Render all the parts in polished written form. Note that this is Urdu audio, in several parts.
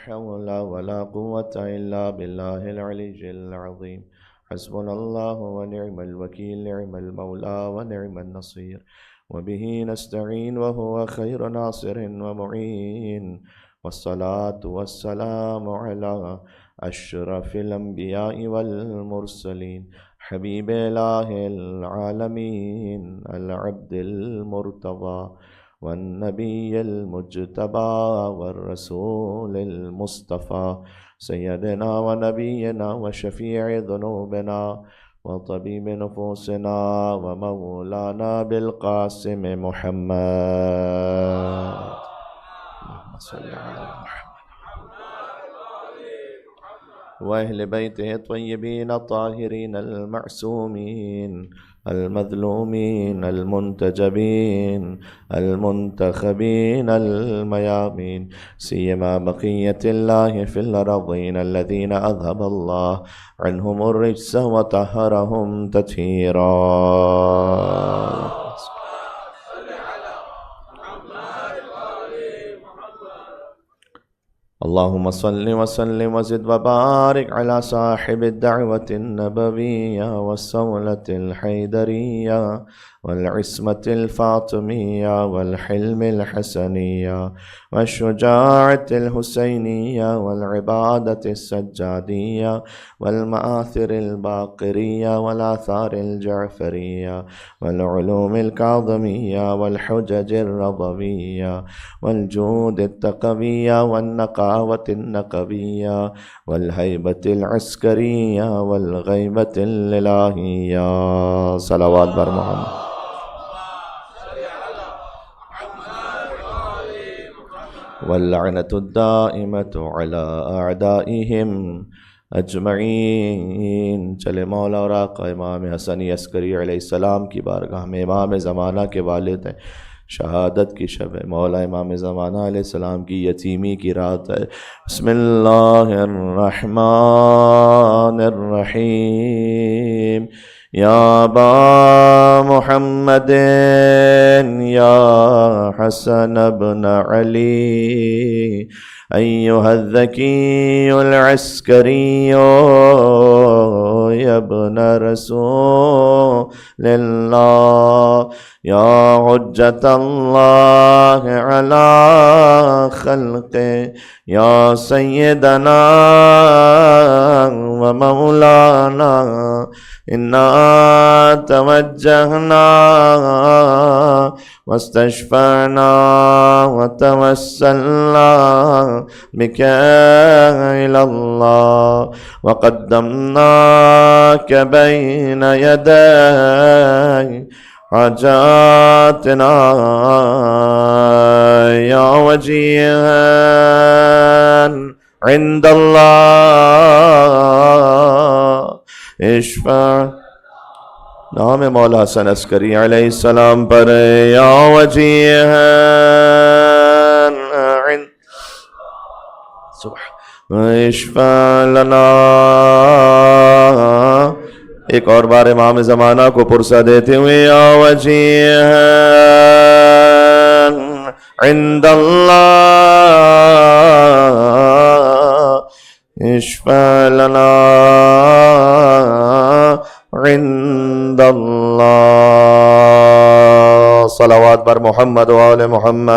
حول ولا قوة إلا بالله العلي العظيم. حسبنا الله ونعم الوكيل، نعم المولى ونعم النصير، وبه نستعين وهو خير ناصر ومعين. والصلاة والسلام على أشرف الأنبياء والمرسلين، حبيب إله العالمين، العبد المرتضى والنبي المجتبى والرسول المصطفى، سيدنا ونبينا وشفيع ذنوبنا وطبيب نفوسنا ومولانا بالقاسم محمد. اللهم صل على محمد وأهل بيته الطيبين الطاهرين المعصومين المظلومين المنتجبين المنتخبين الميامين، سيما بقية الله في الأرضين الذين أذهب الله عنهم الرجس وطهرهم تطهيرا. اللهم صل وسلم وزد وبارك على صاحب الدعوة النبوية والصولة الحيدرية والعصمة الفاطمية والحلم الحسنية والشجاعة الحسينية والعبادة السجادية والمآثر الباقرية والآثار الجعفرية والعلوم الكاظمية والحجج الرضوية والجود التقوية والنقاوة النقبية والهيبة العسكرية والغيبة الإلهية. صلوات بر محمد. واللعنة الدائمة على أعدائهم اجمعین. چلے مولا اور آقا امام حسن عسکری علیہ السلام کی بارگاہ میں امام زمانہ کے والد ہیں، شہادت کی شب ہے، مولا امام زمانہ علیہ السلام کی یتیمی کی رات ہے. بسم اللہ الرحمن الرحیم. یا ابا محمد یا حسن ابن علی ایہا الذکی العسکری یا ابن رسول اللہ یا حجت اللہ علی خلق یا سیدنا و مولانا انا توجہنا واستشفعنا وتوسلنا بك إلى الله وقدمناك بين يدي حاجاتنا يا وجيها عند الله اشفع. نام مولا حسن عسکری علیہ السلام پر یا وجیہا اشفع لنا. ایک اور بار امام زمانہ کو پرسہ دیتے ہوئے یا وجیہا عند اللہ اشفع لنا عند اللہ. صلوات بر محمد و آل محمد.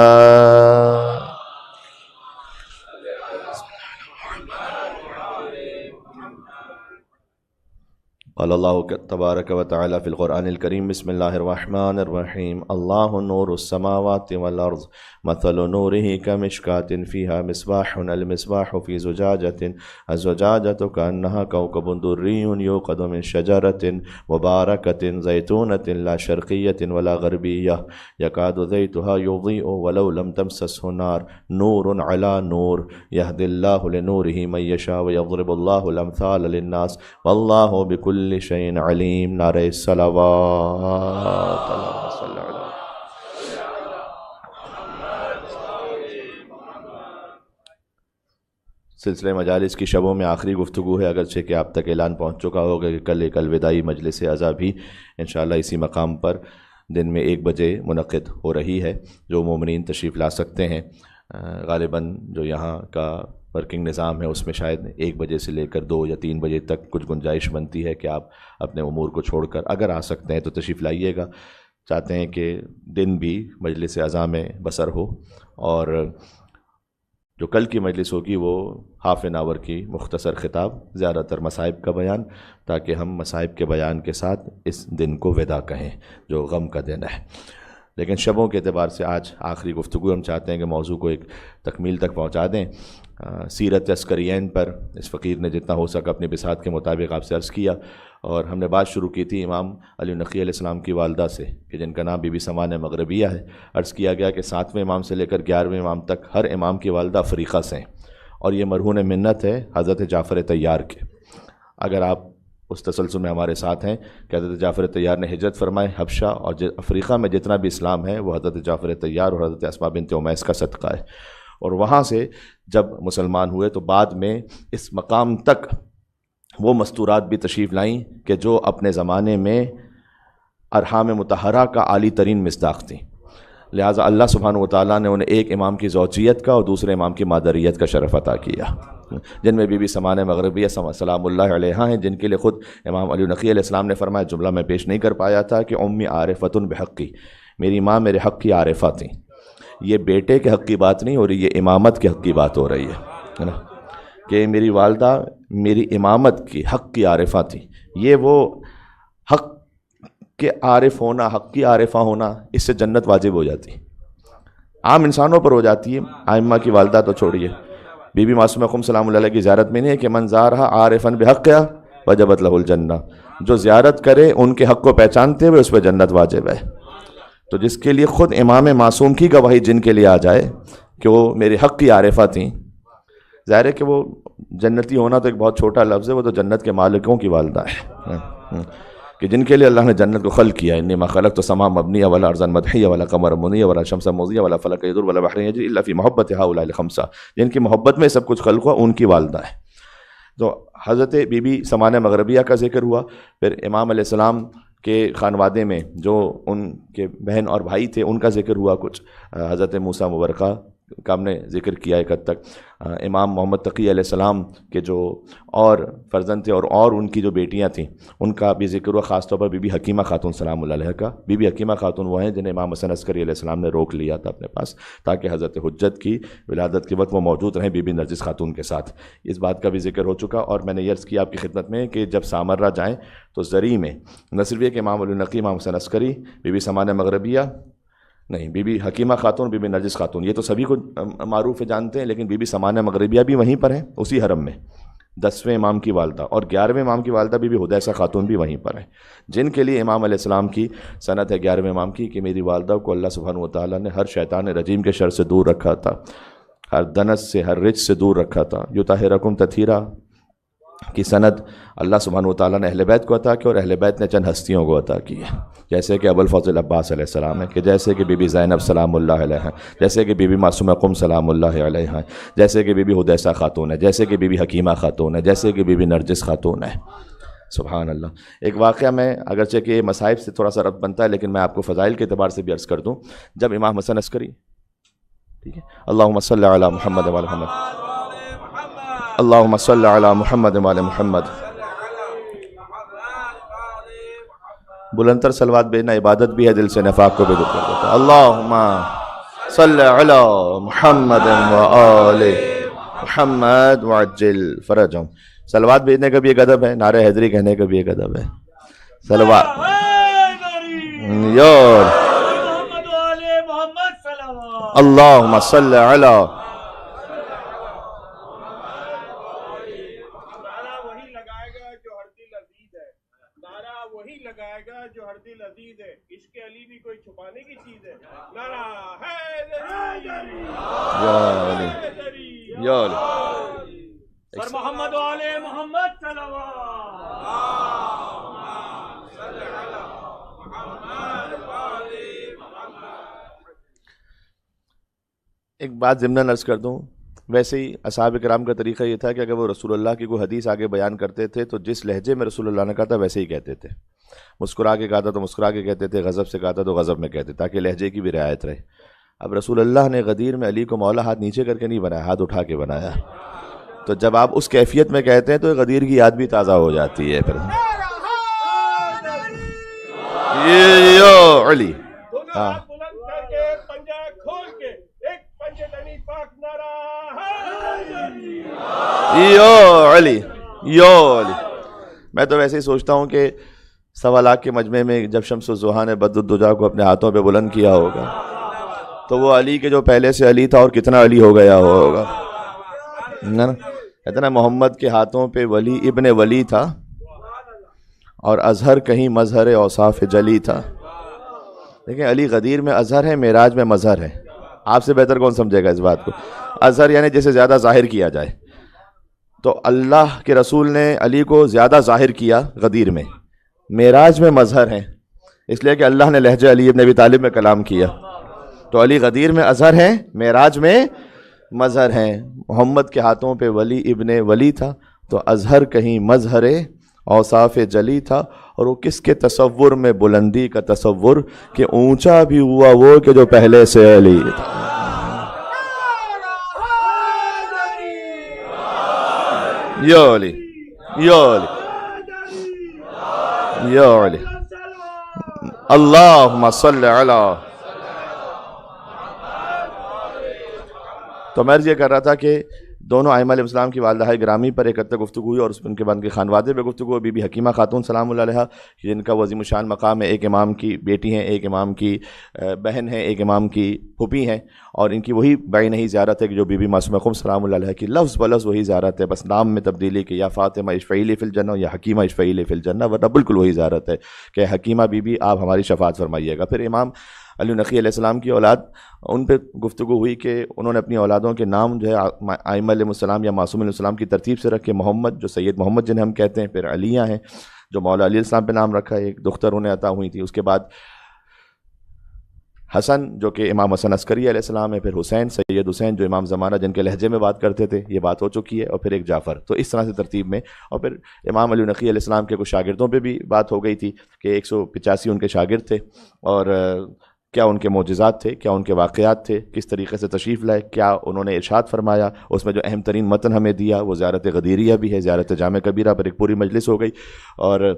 قال اللہ تبارک و تعالی فی القرآن الکریم بسم اللہ الرحمن الرحیم. اللہ نور السماوات والارض مثل نورہ کمشکاۃ فیہا مصباح المصباح فی زجاجۃ الزجاجۃ کأنہا کوکب دری یوقد من شجرۃ مبارکۃ زیتونۃ لا شرقیۃ ولا غربیہ یکاد زیتہا یضیء ولو لم تمسسہ نار نور علی نور یہدی اللہ لنورہ من یشاء ویضرب اللہ الامثال للناس واللہ بکل شیء علیم. نعرہ صلوات. اللہم صلی علی سلسلہ مجالس کی شبوں میں آخری گفتگو ہے، اگرچہ کہ آپ تک اعلان پہنچ چکا ہوگا کہ کل ایک الوداعی مجلس عزا بھی انشاءاللہ اسی مقام پر دن میں 1 بجے منعقد ہو رہی ہے. جو مومنین تشریف لا سکتے ہیں، غالباً جو یہاں کا ورکنگ نظام ہے اس میں شاید 1 بجے سے لے کر 2 یا 3 بجے تک کچھ گنجائش بنتی ہے کہ آپ اپنے امور کو چھوڑ کر اگر آ سکتے ہیں تو تشریف لائیے گا. چاہتے ہیں کہ دن بھی مجلس اعضاء میں بسر ہو، اور جو کل کی مجلس ہوگی وہ ½ این آور کی مختصر خطاب، زیادہ تر مصائب کا بیان، تاکہ ہم مصائب کے بیان کے ساتھ اس دن کو وداع کہیں جو غم کا دن ہے. لیکن شبوں کے اعتبار سے آج آخری گفتگو ہم چاہتے ہیں کہ موضوع کو ایک تکمیل تک پہنچا دیں. سیرت عسکرین پر اس فقیر نے جتنا ہو سکا اپنی بساط کے مطابق آپ سے عرض کیا، اور ہم نے بات شروع کی تھی امام علی نقی علیہ السلام کی والدہ سے کہ جن کا نام بی بی سمان مغربیہ ہے. عرض کیا گیا کہ 7ویں امام سے لے کر 11ویں امام تک ہر امام کی والدہ افریقہ سے ہیں، اور یہ مرہون منت ہے حضرت جعفر طیار کے. اگر آپ اس تسلسل میں ہمارے ساتھ ہیں کہ حضرت جعفر طیار نے ہجرت فرمائے حبشہ، اور افریقہ میں جتنا بھی اسلام ہے وہ حضرت جعفر طیار اور حضرت اسماء بنت امیس کا صدقہ ہے. اور وہاں سے جب مسلمان ہوئے تو بعد میں اس مقام تک وہ مستورات بھی تشریف لائیں کہ جو اپنے زمانے میں ارحام مطہرہ کا عالی ترین مصداق تھیں. لہٰذا اللہ سبحانہ وتعالیٰ نے انہیں ایک امام کی زوجیت کا اور دوسرے امام کی مادریت کا شرف عطا کیا، جن میں بی بی سمان مغربیہ سلام اللہ علیہا ہیں، جن کے لیے خود امام علی نقی علیہ السلام نے فرمایا، جملہ میں پیش نہیں کر پایا تھا کہ امی عارفۃ بحقی، میری ماں میرے حق کی عارفہ تھیں. یہ بیٹے کے حق کی بات نہیں ہو رہی، یہ امامت کے حق کی بات ہو رہی ہے نا، کہ میری والدہ میری امامت کی حق کی عارفہ تھی. یہ وہ حق کے عارف ہونا، حق کی عارفہ ہونا، اس سے جنت واجب ہو جاتی. عام انسانوں پر ہو جاتی ہے، ائمہ کی والدہ تو چھوڑیے. بی بی معصومہ قم سلام اللہ علیہ کی زیارت میں نہیں ہے کہ من زارہا عارفا بحقہا وجبت لہ الجنہ، جو زیارت کرے ان کے حق کو پہچانتے ہوئے اس پہ جنت واجب ہے. تو جس کے لیے خود امام معصوم کی گواہی جن کے لیے آ جائے کہ وہ میرے حق کی عارفہ تھیں، ظاہر ہے کہ وہ جنتی ہونا تو ایک بہت چھوٹا لفظ ہے، وہ تو جنت کے مالکوں کی والدہ ہے کہ جن کے لیے اللہ نے جنت کو خلق کیا. انما خلقت السماء مبنیہ ولا ارضا مدحیہ ولا قمر منیہ ولا شمس موضیہ ولا فلک یدور ولا بحر یجری الا فی محبت ہؤلاء الخمسہ، جن کی محبت میں سب کچھ خلق ہوا ان کی والدہ ہے. تو حضرت بی بی سمان مغربیہ کا ذکر ہوا. پھر امام علیہ السلام کے خانوادے میں جو ان کے بہن اور بھائی تھے ان کا ذکر ہوا کچھ. حضرت موسیٰ مبرکہ کا ہم نے ذکر کیا ایک حد تک. امام محمد تقی علیہ السلام کے جو اور فرزند تھے اور ان کی جو بیٹیاں تھیں ان کا بھی ذکر ہوا، خاص طور پر بی بی حکیمہ خاتون سلام اللہ علیہ کا. بی بی حکیمہ خاتون وہ ہیں جنہیں امام حسن عسکری علیہ السلام نے روک لیا تھا اپنے پاس تاکہ حضرت حجت کی ولادت کے وقت وہ موجود رہیں بی بی نرجس خاتون کے ساتھ. اس بات کا بھی ذکر ہو چکا. اور میں نے یہ عرض کیا آپ کی خدمت میں کہ جب سامرہ جائیں تو زری میں نہ صرف یہ کہ امام علی نقی، امام حسن عسکری، بی بی سمان مغربیہ نہیں، بی بی حکیمہ خاتون، بی بی نرجس خاتون، یہ تو سبھی کو معروف جانتے ہیں، لیکن بی بی سمان مغربیہ بھی وہیں پر ہیں اسی حرم میں. 10ویں امام کی والدہ اور 11ویں امام کی والدہ بی بی حدیثہ خاتون بھی وہیں پر ہیں، جن کے لیے امام علیہ السلام کی سند ہے 11ویں امام کی کہ میری والدہ کو اللہ سبحانہ وتعالیٰ نے ہر شیطان رجیم کے شر سے دور رکھا تھا، ہر دنس سے، ہر رچ سے دور رکھا تھا. یطہرکم تطہیرا کی سند اللہ سبحانہ وتعالیٰ نے اہل بیت کو عطا کی، اور اہل بیت نے چند ہستیوں کو عطا کی ہے، جیسے کہ ابوالفضل عباس علیہ السلام ہے، کہ جیسے کہ بی بی زینب سلام اللہ علیہ ہیں، جیسے کہ بی بی معصومہ قم سلام اللہ علیہ ہیں، جیسے کہ بی بی حدیثہ خاتون ہے، جیسے کہ بی بی حکیمہ خاتون ہے، جیسے کہ بی بی نرجس خاتون ہے. سبحان اللہ. ایک واقعہ میں اگرچہ کہ مصائب سے تھوڑا سا ربط بنتا ہے لیکن میں آپ کو فضائل کے اعتبار سے بھی عرض کر دوں. جب امام حسن عسکری، ٹھیک ہے، اللہم صلی علی محمد و علی محمد، اللہم صلی علی محمد و علی محمد. بلندتر صلوات بھیجنا عبادت بھی ہے، دل سے نفاق کو بھی دور کر دیتا ہے. اللہم صلی علی محمد و آل محمد وعجل فرجہم. صلوات بھیجنے کا بھی ایک ادب ہے، نعرہ حیدری کہنے کا بھی ایک ادب ہے. صلوات یور اللہم صلی علی جو ہر دل عزیز ہے. عشق علی بھی کوئی چھپانے کی چیز ہے. نعرہ حیدری یا علی سر محمد و آل محمد صلوات. ایک بات ضمناً عرض کر دوں، ویسے ہی اصحاب کرام کا طریقہ یہ تھا کہ اگر وہ رسول اللہ کی کوئی حدیث آگے بیان کرتے تھے تو جس لہجے میں رسول اللہ نے کہا تھا ویسے ہی کہتے تھے. مسکرا کے کہا تھا تو مسکرا کے کہتے تھے، غضب سے کہا تھا تو غضب میں کہتے، تاکہ لہجے کی بھی رعایت رہے. اب رسول اللہ نے غدیر میں علی کو مولا ہاتھ نیچے کر کے نہیں بنایا، ہاتھ اٹھا کے بنایا. تو جب آپ اس کیفیت میں کہتے ہیں تو غدیر کی یاد بھی تازہ ہو جاتی ہے. پھر یا علی دونوں ہاتھ بلند کر کے پنجہ کھول کے ایک پنجے دنی پاک نعرہ حیدری. یا علی یا علی. میں تو ویسے ہی سوچتا ہوں کہ 1.25 لاکھ کے مجمع میں جب شمس الضحیٰ نے بدر الدجا کو اپنے ہاتھوں پہ بلند کیا ہوگا تو وہ علی کے جو پہلے سے علی تھا اور کتنا علی ہو گیا ہوگا نا. کہتے نا محمد کے ہاتھوں پہ ولی ابن ولی تھا اور اظہر کہیں مظہر اوصاف جلی تھا. دیکھیں علی غدیر میں اظہر ہے، معراج میں مظہر ہے. آپ سے بہتر کون سمجھے گا اس بات کو؟ اظہر یعنی جسے زیادہ ظاہر کیا جائے. تو اللہ کے رسول نے علی کو زیادہ ظاہر کیا غدیر میں، معراج میں مظہر ہیں، اس لیے کہ اللہ نے لہجہ علی ابن ابی طالب میں کلام کیا. تو علی غدیر میں اظہر ہیں، معراج میں مظہر ہیں. محمد کے ہاتھوں پہ ولی ابن ولی تھا تو اظہر کہیں مظہر اوصاف جلی تھا. اور وہ کس کے تصور میں؟ بلندی کا تصور کہ اونچا بھی ہوا وہ کہ جو پہلے سے علی تھا. یا علی یا علی یا علی. اللہم صلی علی. تو میں یہ کر رہا تھا کہ دونوں ائمہ علیہ السلام کی والدہ گرامی پر اکٹھے گفتگو ہوئی اور اس ان کے بعد کے خانوادے پہ گفتگو ہوئی. بی بی حکیمہ خاتون سلام اللہ علیہا جن کا عظیم الشان مقام ہے، ایک امام کی بیٹی ہیں، ایک امام کی بہن ہیں، ایک امام کی پھوپھی ہیں، اور ان کی وہی بعینہ ہی زیارت ہے کہ جو بی بی معصومہ خم سلام اللہ علیہا کی لفظ بلفظ وہی زیارت ہے، بس نام میں تبدیلی کہ یا فاطمہ اشفعی لی فی الجنہ یا حکیمہ اشفعی لی فی الجنہ، ورنہ بالکل وہی زیارت ہے کہ حکیمہ بی بی آپ ہماری شفاعت فرمائیے گا. پھر امام علی نقی علیہ السلام کی اولاد، ان پہ گفتگو ہوئی کہ انہوں نے اپنی اولادوں کے نام جو ہے ائمہ علیہ السلام یا معصوم علیہ السلام کی ترتیب سے رکھے. محمد جو سید محمد جنہیں ہم کہتے ہیں، پھر علیہ ہیں جو مولا علی السلام پہ نام رکھا ہے، ایک دختر انہیں عطا ہوئی تھی. اس کے بعد حسن جو کہ امام حسن عسکری علیہ السلام ہے، پھر حسین سید حسین جو امام زمانہ جن کے لہجے میں بات کرتے تھے، یہ بات ہو چکی ہے، اور پھر ایک جعفر. تو اس طرح سے ترتیب میں. اور پھر امام علی نقی علیہ السلام کے کچھ شاگردوں پہ بھی بات ہو گئی تھی کہ 185 ان کے شاگرد تھے، اور کیا ان کے معجزات تھے، کیا ان کے واقعات تھے، کس طریقے سے تشریف لائے، کیا انہوں نے ارشاد فرمایا. اس میں جو اہم ترین متن ہمیں دیا وہ زیارت غدیریہ بھی ہے، زیارت جامع کبیرہ پر ایک پوری مجلس ہو گئی. اور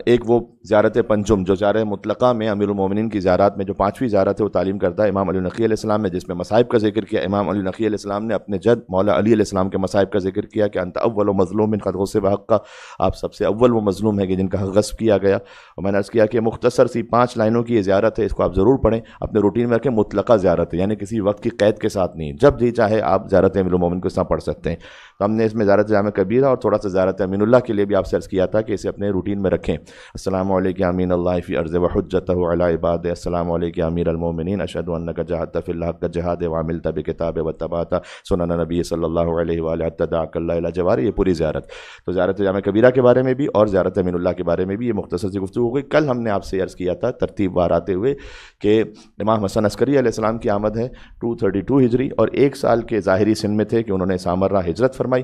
ایک وہ زیارت پنجم جو زیارت مطلقہ میں امیر المومنین کی زیارات میں جو 5ویں زیارت ہے وہ تعلیم کرتا ہے امام علی نقی علیہ السلام نے، جس میں مصائب کا ذکر کیا. امام علی نقی علیہ السلام نے اپنے جد مولا علی علیہ السلام کے مصائب کا ذکر کیا کہ انت اول و مظلوم قد غصب حقا، آپ سب سے اول وہ مظلوم ہے کہ جن کا حق غصب کیا گیا. اور میں نے عرض کیا کہ مختصر سی 5 لائنوں کی یہ زیارت ہے، اس کو آپ ضرور پڑھیں، اپنے روٹین میں رکھیں. مطلقہ زیارت ہے یعنی کسی وقت کی قید کے ساتھ نہیں، جب جی چاہے آپ زیارت امیر المومنین کو اس طرح پڑھ سکتے ہیں. تو ہم نے اس میں زیارت جامع کبیرہ اور تھوڑا سا زیارت امین اللہ کے لیے بھی آپ سے عرض کیا تھا کہ اسے اپنے روٹین میں رکھیں. السلام علیکم امین اللہ فی ارض وحجتہ علی عباد، السلام علیکم امیر المومنین، اشہد انک جاہدت فی اللہ حق جہاد وعملت بکتاب واتبعت سنن نبی صلی اللہ علیہ وآلہ حتی دعاک اللہ الی جوار. یہ پوری زیارت. تو زیارت جامع کبیرہ کے بارے میں بھی اور زیارت امین اللہ کے بارے میں بھی یہ مختصر سی گفتگو ہو گئی. کل ہم نے آپ سے عرض کیا تھا ترتیب وار آتے ہوئے کہ امام حسن عسکری علیہ السلام کی آمد ہے 232 ہجری، اور 1 سال کے ظاہری سن میں تھے کہ انہوں نے سامرہ ہجرت فرمائی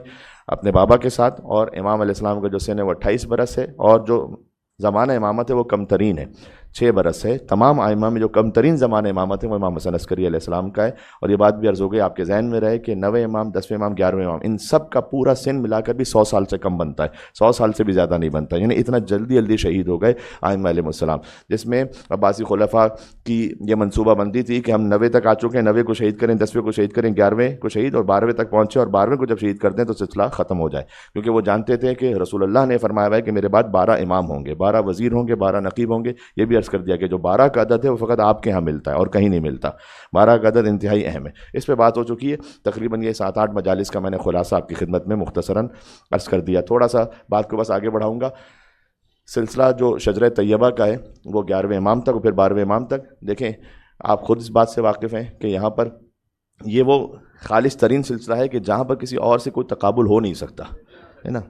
اپنے بابا کے ساتھ. اور امام علیہ السلام کا جو سن ہے وہ 28 برس ہے، اور جو زمانہ امامت ہے وہ کم ترین ہے، 6 برس ہے. تمام ائمہ میں جو کم ترین زمانہ امامت ہے وہ امام حسن عسکری علیہ السلام کا ہے. اور یہ بات بھی عرض ہو گئی آپ کے ذہن میں رہے کہ 9ویں امام، 10ویں امام، 11ویں امام، ان سب کا پورا سن ملا کر بھی 100 سال سے کم بنتا ہے، 100 سال سے بھی زیادہ نہیں بنتا. یعنی اتنا جلدی شہید ہو گئے ائمہ علیہ السلام، جس میں عباسی خلفاء کی یہ منصوبہ بندی تھی کہ ہم 90 تک آ چکے ہیں، 90 کو شہید کریں، 10ویں کو شہید کریں، 11ویں کو شہید، اور 12ویں تک پہنچے، اور 12ویں کو جب شہید کر دیں تو سلسلہ ختم ہو جائے. کیونکہ وہ جانتے تھے کہ رسول اللہ نے فرمایا ہے کہ میرے بعد 12 امام ہوں گے، 12 وزیر ہوں گے، 12 نقیب ہوں گے. یہ بھی عرض کر دیا کہ جو 12 کا عدد ہے وہ فقط آپ کے ہاں ملتا ہے اور کہیں نہیں ملتا. 12 کا عدد انتہائی اہم ہے. اس پہ بات ہو چکی ہے. تقریباً یہ 7-8 مجالس کا میں نے خلاصہ آپ کی خدمت میں مختصراً عرض کر دیا. تھوڑا سا بات کو بس آگے بڑھاؤں گا. سلسلہ جو شجرہ طیبہ کا ہے وہ 11ویں امام تک اور پھر 12ویں امام تک. دیکھیں آپ خود اس بات سے واقف ہیں کہ یہاں پر یہ وہ خالص ترین سلسلہ ہے کہ جہاں پر کسی اور سے کوئی تقابل ہو نہیں سکتا ہے نا.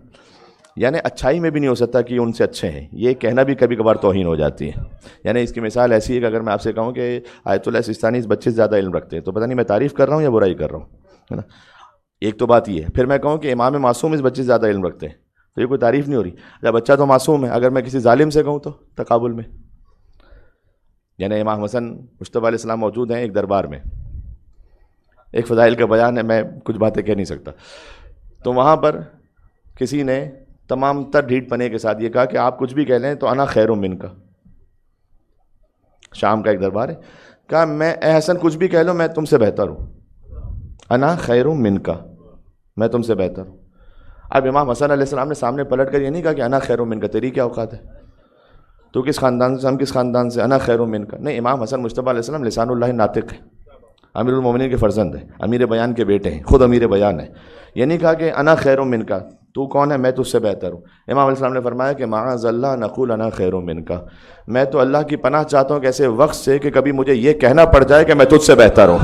یعنی اچھائی میں بھی نہیں ہو سکتا کہ ان سے اچھے ہیں، یہ کہنا بھی کبھی کبھار توہین ہو جاتی ہے. یعنی اس کی مثال ایسی ہے کہ اگر میں آپ سے کہوں کہ آیت اللہ سستانی اس بچے سے زیادہ علم رکھتے ہیں تو پتہ نہیں میں تعریف کر رہا ہوں یا برائی کر رہا ہوں، ہے نا. ایک تو بات یہ ہے. پھر میں کہوں کہ امام معصوم اس بچے سے زیادہ علم رکھتے ہیں تو یہ کوئی تعریف نہیں ہو رہی. جب بچہ تو معصوم ہے، اگر میں کسی ظالم سے کہوں تو تقابل میں. یعنی امام حسن مجتبیٰ علیہ السلام موجود ہیں ایک دربار میں، ایک فضائل کا بیان ہے، میں کچھ باتیں کہہ نہیں سکتا. تو وہاں پر کسی نے تمام تر ڈھیٹ پنے کے ساتھ یہ کہا کہ آپ کچھ بھی کہہ لیں تو انا خیر من کا. شام کا ایک دربار ہے, کہا میں اے حسن کچھ بھی کہہ لو میں تم سے بہتر ہوں, انا خیر من کا, میں تم سے بہتر ہوں. اب امام حسن علیہ السلام نے سامنے پلٹ کر یہ نہیں کہا کہ انا خیر من کا, تیری کیا اوقات ہے, تو کس خاندان سے, ہم کس خاندان سے, انا خیر من کا. نہیں, امام حسن مجتبیٰ علیہ السلام لسان اللہ ناطق ہے, امیر المومنین کے فرزند ہیں, امیر بیان کے بیٹے ہیں, خود امیر بیان ہے. یہ نہیں کہا کہ انا خیر من کا, تو کون ہے, میں تجھ سے بہتر ہوں. امام علیہ السلام نے فرمایا کہ معاذ اللہ نقول انا خیر من کا, میں تو اللہ کی پناہ چاہتا ہوں کہ ایسے وقت سے کہ کبھی مجھے یہ کہنا پڑ جائے کہ میں تجھ سے بہتر ہوں.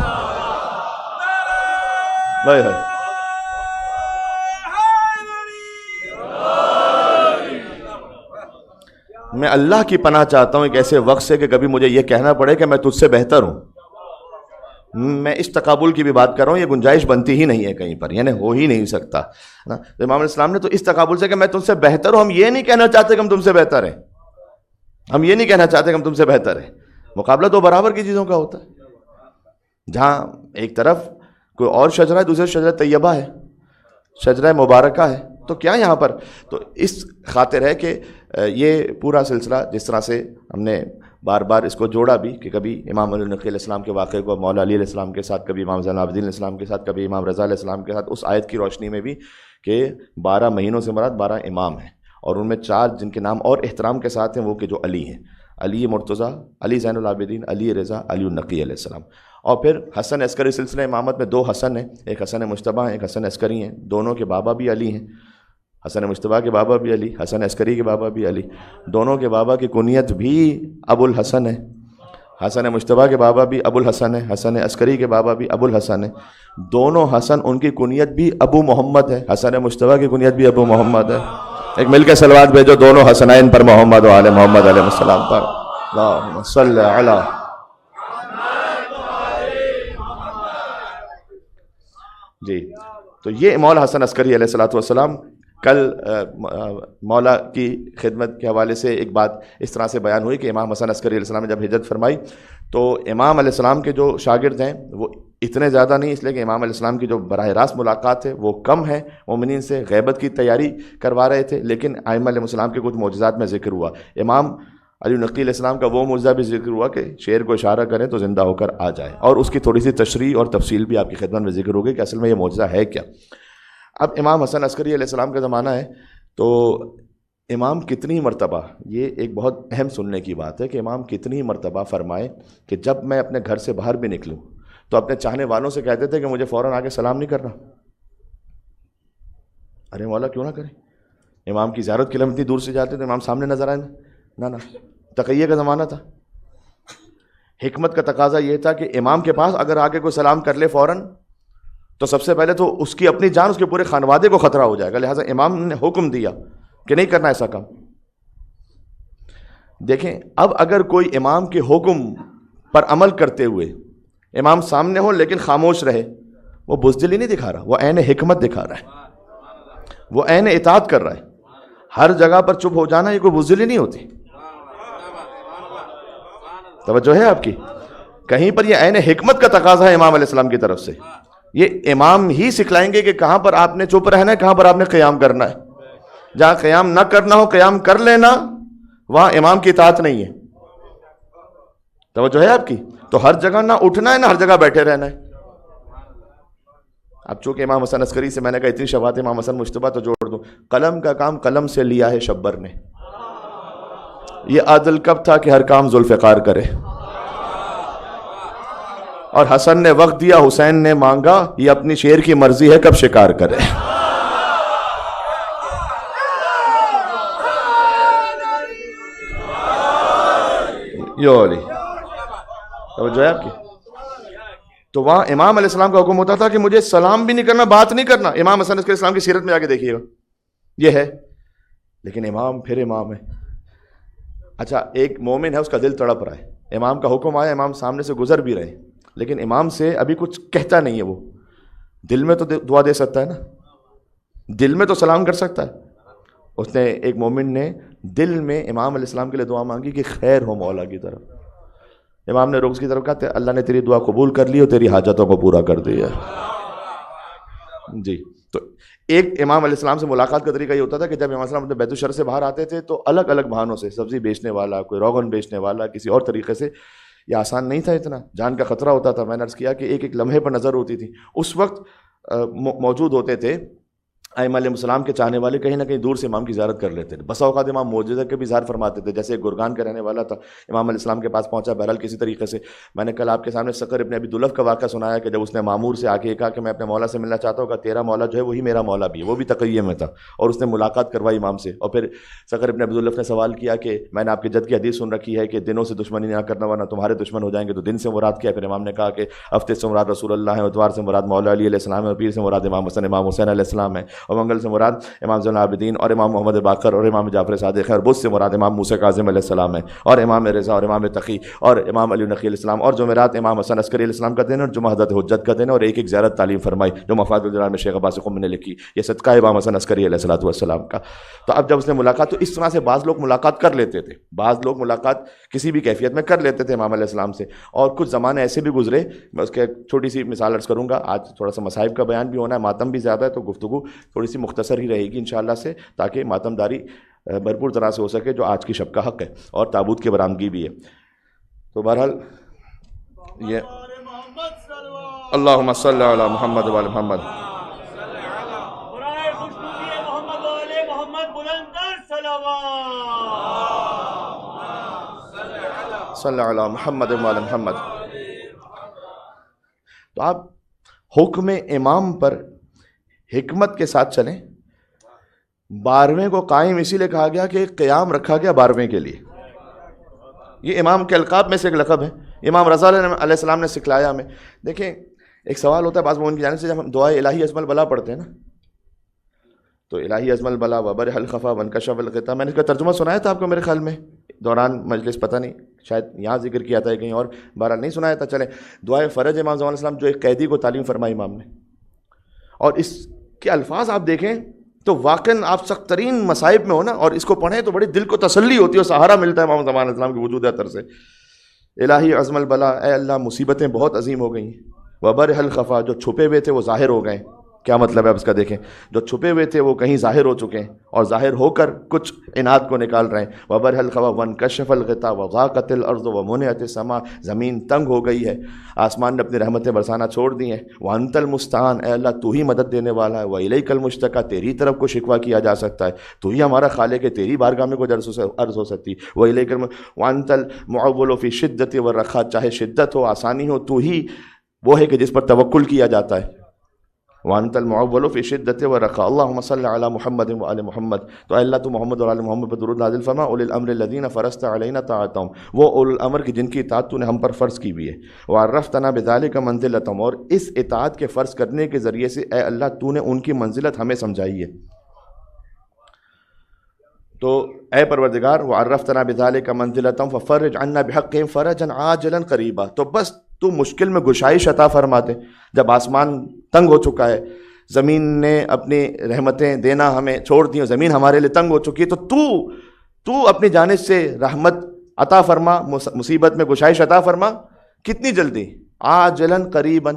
میں اللہ کی پناہ چاہتا ہوں ایک ایسے وقت سے کہ کبھی مجھے یہ کہنا پڑے کہ میں تجھ سے بہتر ہوں. میں اس تقابل کی بھی بات کر رہا ہوں, یہ گنجائش بنتی ہی نہیں ہے کہیں پر, یعنی ہو ہی نہیں سکتا. امام علیہ السلام نے تو اس تقابل سے کہ میں تم سے بہتر ہوں, ہم یہ نہیں کہنا چاہتے کہ ہم تم سے بہتر ہیں, ہم یہ نہیں کہنا چاہتے کہ ہم تم سے بہتر ہیں. مقابلہ تو برابر کی چیزوں کا ہوتا ہے. جہاں ایک طرف کوئی اور شجرہ ہے, دوسرے شجرہ طیبہ ہے, شجرہ مبارکہ ہے, تو کیا یہاں پر تو اس خاطر ہے کہ یہ پورا سلسلہ جس طرح سے ہم نے بار بار اس کو جوڑا بھی کہ کبھی امام علی نقی علیہ السلام کے واقعے کو مولا علی علیہ السلام کے ساتھ, کبھی امام زین العابدین علیہ السلام کے ساتھ, کبھی امام رضا علیہ السلام کے ساتھ, اس آیت کی روشنی میں بھی کہ 12 مہینوں سے مراد 12 امام ہیں, اور ان میں 4 جن کے نام اور احترام کے ساتھ ہیں وہ کہ جو علی ہیں, علی مرتضیٰ, علی زین العابدین, علی رضا, علی النقی علیہ السلام. اور پھر حسن عسکری سلسلہ امامت میں 2 حسن ہیں, ایک حسن مجتبیٰ ہیں, ایک حسن عسکری ہیں, دونوں کے بابا بھی علی ہیں. حسن مجتبیٰ کے بابا بھی علی, حسن عسکری کے بابا بھی علی, دونوں کے بابا کی کنیت بھی ابو الحسن ہے. حسن مجتبیٰ کے بابا بھی ابو الحسن ہے, حسن عسکری کے بابا بھی ابو الحسن ہے. دونوں حسن ان کی کنیت بھی ابو محمد ہے, حسن مجتبیٰ کی کنیت بھی ابو محمد ہے. ایک مل کے صلوات بھیجو دونوں حسنین پر, محمد و آل محمد علیہ السلام پر. اللہم صلی علی. جی, تو یہ مولا حسن عسکری علیہ الصلوۃ والسلام. کل مولا کی خدمت کے حوالے سے ایک بات اس طرح سے بیان ہوئی کہ امام حسن عسکری علیہ السلام نے جب ہجرت فرمائی تو امام علیہ السلام کے جو شاگرد ہیں وہ اتنے زیادہ نہیں, اس لیے کہ امام علیہ السلام کی جو براہ راست ملاقات ہے وہ کم ہے, مومنین سے غیبت کی تیاری کروا رہے تھے. لیکن ائمہ علیہ السلام کے کچھ معجزات میں ذکر ہوا. امام علی نقی علیہ السلام کا وہ معجزہ بھی ذکر ہوا کہ شیر کو اشارہ کریں تو زندہ ہو کر آ جائے, اور اس کی تھوڑی سی تشریح اور تفصیل بھی آپ کی خدمت میں ذکر ہوگی کہ اصل میں یہ معجزہ ہے کیا. اب امام حسن عسکری علیہ السلام کا زمانہ ہے, تو امام کتنی مرتبہ, یہ ایک بہت اہم سننے کی بات ہے کہ امام کتنی مرتبہ فرمائے کہ جب میں اپنے گھر سے باہر بھی نکلوں تو اپنے چاہنے والوں سے کہتے تھے کہ مجھے فوراً آ کے سلام نہیں کرنا. ارے مولا کیوں نہ کریں, امام کی زیارت کے لیے اتنی دور سے جاتے تو امام سامنے نظر آئے نا, تقیہ کا زمانہ تھا. حکمت کا تقاضا یہ تھا کہ امام کے پاس اگر آگے کوئی سلام کر لے فوراً تو سب سے پہلے تو اس کی اپنی جان, اس کے پورے خانوادے کو خطرہ ہو جائے گا, لہٰذا امام نے حکم دیا کہ نہیں کرنا ایسا کام. دیکھیں اب اگر کوئی امام کے حکم پر عمل کرتے ہوئے امام سامنے ہو لیکن خاموش رہے, وہ بزدلی نہیں دکھا رہا, وہ عین حکمت دکھا رہا ہے, وہ عین اطاعت کر رہا ہے. ہر جگہ پر چپ ہو جانا یہ کوئی بزدلی نہیں ہوتی. توجہ ہے آپ کی, کہیں پر یہ عین حکمت کا تقاضا ہے امام علیہ السلام کی طرف سے. یہ امام ہی سکھلائیں گے کہ کہاں پر آپ نے چپ رہنا ہے, کہاں پر آپ نے قیام کرنا ہے. جہاں قیام نہ کرنا ہو قیام کر لینا, وہاں امام کی اطاعت نہیں ہے. توجہ ہے آپ کی. تو ہر جگہ نہ اٹھنا ہے نہ ہر جگہ بیٹھے رہنا ہے. اب چونکہ امام حسن عسکری سے میں نے کہا اتنی شباہت امام حسن مجتبیٰ تو جوڑ دوں. قلم کا کام قلم سے لیا ہے شبر نے, یہ عادل کب تھا کہ ہر کام ذوالفقار کرے. اور حسن نے وقت دیا حسین نے مانگا, یہ اپنی شیر کی مرضی ہے کب شکار کرے. یو علی, توجہ ہے آپ کی. تو وہاں امام علیہ السلام کا حکم ہوتا تھا کہ مجھے سلام بھی نہیں کرنا, بات نہیں کرنا. امام حسن عسکری السلام کی سیرت میں جا کے دیکھیے گا یہ ہے. لیکن امام پھر امام ہے. اچھا ایک مومن ہے, اس کا دل تڑپ رہا ہے, امام کا حکم آیا, امام سامنے سے گزر بھی رہے, لیکن امام سے ابھی کچھ کہتا نہیں ہے. وہ دل میں تو دعا دے سکتا ہے نا, دل میں تو سلام کر سکتا ہے. اس نے, ایک مومن نے دل میں امام علیہ السلام کے لیے دعا مانگی کہ خیر ہو مولا کی طرف. امام نے رخ کی طرف کہا اللہ نے تیری دعا قبول کر لی اور تیری حاجتوں کو پورا کر دیا. جی, تو ایک امام علیہ السلام سے ملاقات کا طریقہ یہ ہوتا تھا کہ جب امام علیہ السلام اپنے بیت الشر سے باہر آتے تھے تو الگ الگ بہانوں سے، سبزی بیچنے والا، کوئی روغن بیچنے والا، کسی اور طریقے سے، یہ آسان نہیں تھا، اتنا جان کا خطرہ ہوتا تھا. میں نے عرض کیا کہ ایک ایک لمحے پر نظر ہوتی تھی. اس وقت موجود ہوتے تھے ائمہ علیہ السلام کے چاہنے والے، کہیں نہ کہیں دور سے امام کی زیارت کر لیتے تھے. بسا اوقات امام معجزہ کے بھی اظہار فرماتے تھے. جیسے گرگان کا رہنے والا تھا، امام علیہ السلام کے پاس پہنچا، بہرحال کسی طریقے سے. میں نے کل آپ کے سامنے سقر ابن ابی دلف کا واقعہ سنایا کہ جب اس نے مامور سے آ کے کہا کہ میں اپنے مولا سے ملنا چاہتا ہوں، کہ تیرا مولا جو ہے وہی میرا مولا بھی ہے، وہ بھی تقیہ میں تھا، اور اس نے ملاقات کروائی امام سے. اور پھر سقر ابن ابی دلف نے سوال کیا کہ میں نے آپ کے جد کی حدیث سن رکھی ہے کہ دنوں سے دشمنی نہ کرنا ورنہ تمہارے دشمن ہو جائیں گے، تو دن سے مراد کیا؟ پھر امام نے کہا کہ ہفتے سے مراد رسول اللہ ہے، اتوار سے مراد مولا علی علیہ السلام ہے، اور پیر سے مراد امام حسن امام حسین علیہ السلام ہے، اور منگل سے مراد امام زین العابدین اور امام محمد باقر اور امام جعفر صادق ہے، اور بدھ سے مراد امام موسیٰ کاظم علیہ السلام ہے، اور امام رضا اور امام تقی اور امام علی نقی علیہ السلام، اور جمعرات امام حسن عسکری علیہ السلام کا دن، اور جمعہ حضرت حجت کا دن، اور ایک ایک زیارت تعلیم فرمائی جو مفاد الجلال میں شیخ عباس قم نے لکھی، یہ صدقہ امام حسن عسکری علیہ السلام کا. تو اب جب اس نے ملاقات، تو اس طرح سے بعض لوگ ملاقات کر لیتے تھے، بعض لوگ ملاقات کسی بھی کیفیت میں کر لیتے تھے امام علیہ السلام سے. اور کچھ زمانے ایسے بھی گزرے، میں اس کے چھوٹی سی مثال عرض کروں گا. آج تھوڑا سا مصائب کا بیان بھی ہونا ہے، ماتم بھی زیادہ ہے، تو گفتگو تھوڑی سی مختصر ہی رہے گی انشاءاللہ سے، تاکہ ماتم داری بھرپور طرح سے ہو سکے جو آج کی شب کا حق ہے، اور تابوت کی برآمدگی بھی ہے. تو بہرحال یہ اللہم صلی علی محمد و علی محمد. صلی علی محمد و علی محمد. تو آپ حکم امام پر حکمت کے ساتھ چلیں. 12ویں کو قائم اسی لیے کہا گیا کہ قیام رکھا گیا 12ویں کے لیے. یہ امام کے القاب میں سے ایک لقب ہے، امام رضا علیہ السلام نے سکھلایا ہمیں. دیکھیں ایک سوال ہوتا ہے بعض مومن کی جانب سے، جب ہم دعائے الہی عظم البلا پڑھتے ہیں نا، تو الہی عظم البلا وبرح الخفا وانکشف الغطا، میں نے اس کا ترجمہ سنایا تھا آپ کو میرے خیال میں دوران مجلس، پتہ نہیں شاید یہاں ذکر کیا تھا کہیں اور، بہرحال نہیں سنایا تھا. چلیں، دعائے فرج امام زمان علیہ السلام جو ایک قیدی کو تعلیم فرمائی امام نے، اور اس کے الفاظ آپ دیکھیں تو واقعاً آپ سخت ترین مصائب میں ہو نا، اور اس کو پڑھیں تو بڑی دل کو تسلی ہوتی ہے اور سہارا ملتا ہے امام زمان علیہ السلام کے وجود اثر سے. الہی عظم البلا، اے اللہ مصیبتیں بہت عظیم ہو گئی ہیں. وبرح الخفا، جو چھپے ہوئے تھے وہ ظاہر ہو گئے. کیا مطلب ہے اب اس کا؟ دیکھیں، جو چھپے ہوئے تھے وہ کہیں ظاہر ہو چکے ہیں، اور ظاہر ہو کر کچھ عناد کو نکال رہے ہیں. وبرح الخفا وانکشف الغطا وضاقت الارض ومنعت السماء، زمین تنگ ہو گئی ہے، آسمان نے اپنی رحمتیں برسانا چھوڑ دی ہیں. وانت المستعان، اے اللہ تو ہی مدد دینے والا ہے. والیک المشتکا، تیری طرف کو شکوہ کیا جا سکتا ہے، تو ہی ہمارا خالق ہے، تیری بارگاہ میں کوئی عرض ہو سکتی. والیک وانت المعول فی الشدۃ والرخاء، چاہے شدت ہو آسانی ہو، تو ہی وہ ہے کہ جس پر توکل کیا جاتا ہے. وانت المعول فی الشدۃ والرخاء. اللہم صلی علی محمد و آل محمد. تو اے اللہ تو محمد اور آل محمد پر درود نازل فرما. اولی الامر الذین فرضت علینا طاعتہم، وہ اولی الامر کی جن کی اطاعت تو نے ہم پر فرض کی ہوئی ہے. وعرفتنا بذلک منزلتہم، اور اس اطاعت کے فرض کرنے کے ذریعے سے اے اللہ تو نے ان کی منزلت ہمیں سمجھائی ہے. تو اے پروردگار، وعرفتنا بذلک منزلتہم ففرج عنا بحقہم فرجا عاجلا قریبا، تو بس تو مشکل میں گشائش عطا فرما دے. جب آسمان تنگ ہو چکا ہے، زمین نے اپنی رحمتیں دینا ہمیں چھوڑ دی، زمین ہمارے لیے تنگ ہو چکی ہے، تو تو اپنی جانب سے رحمت عطا فرما، مصیبت میں گشائش عطا فرما. کتنی جلدی؟ عاجلاً قریباً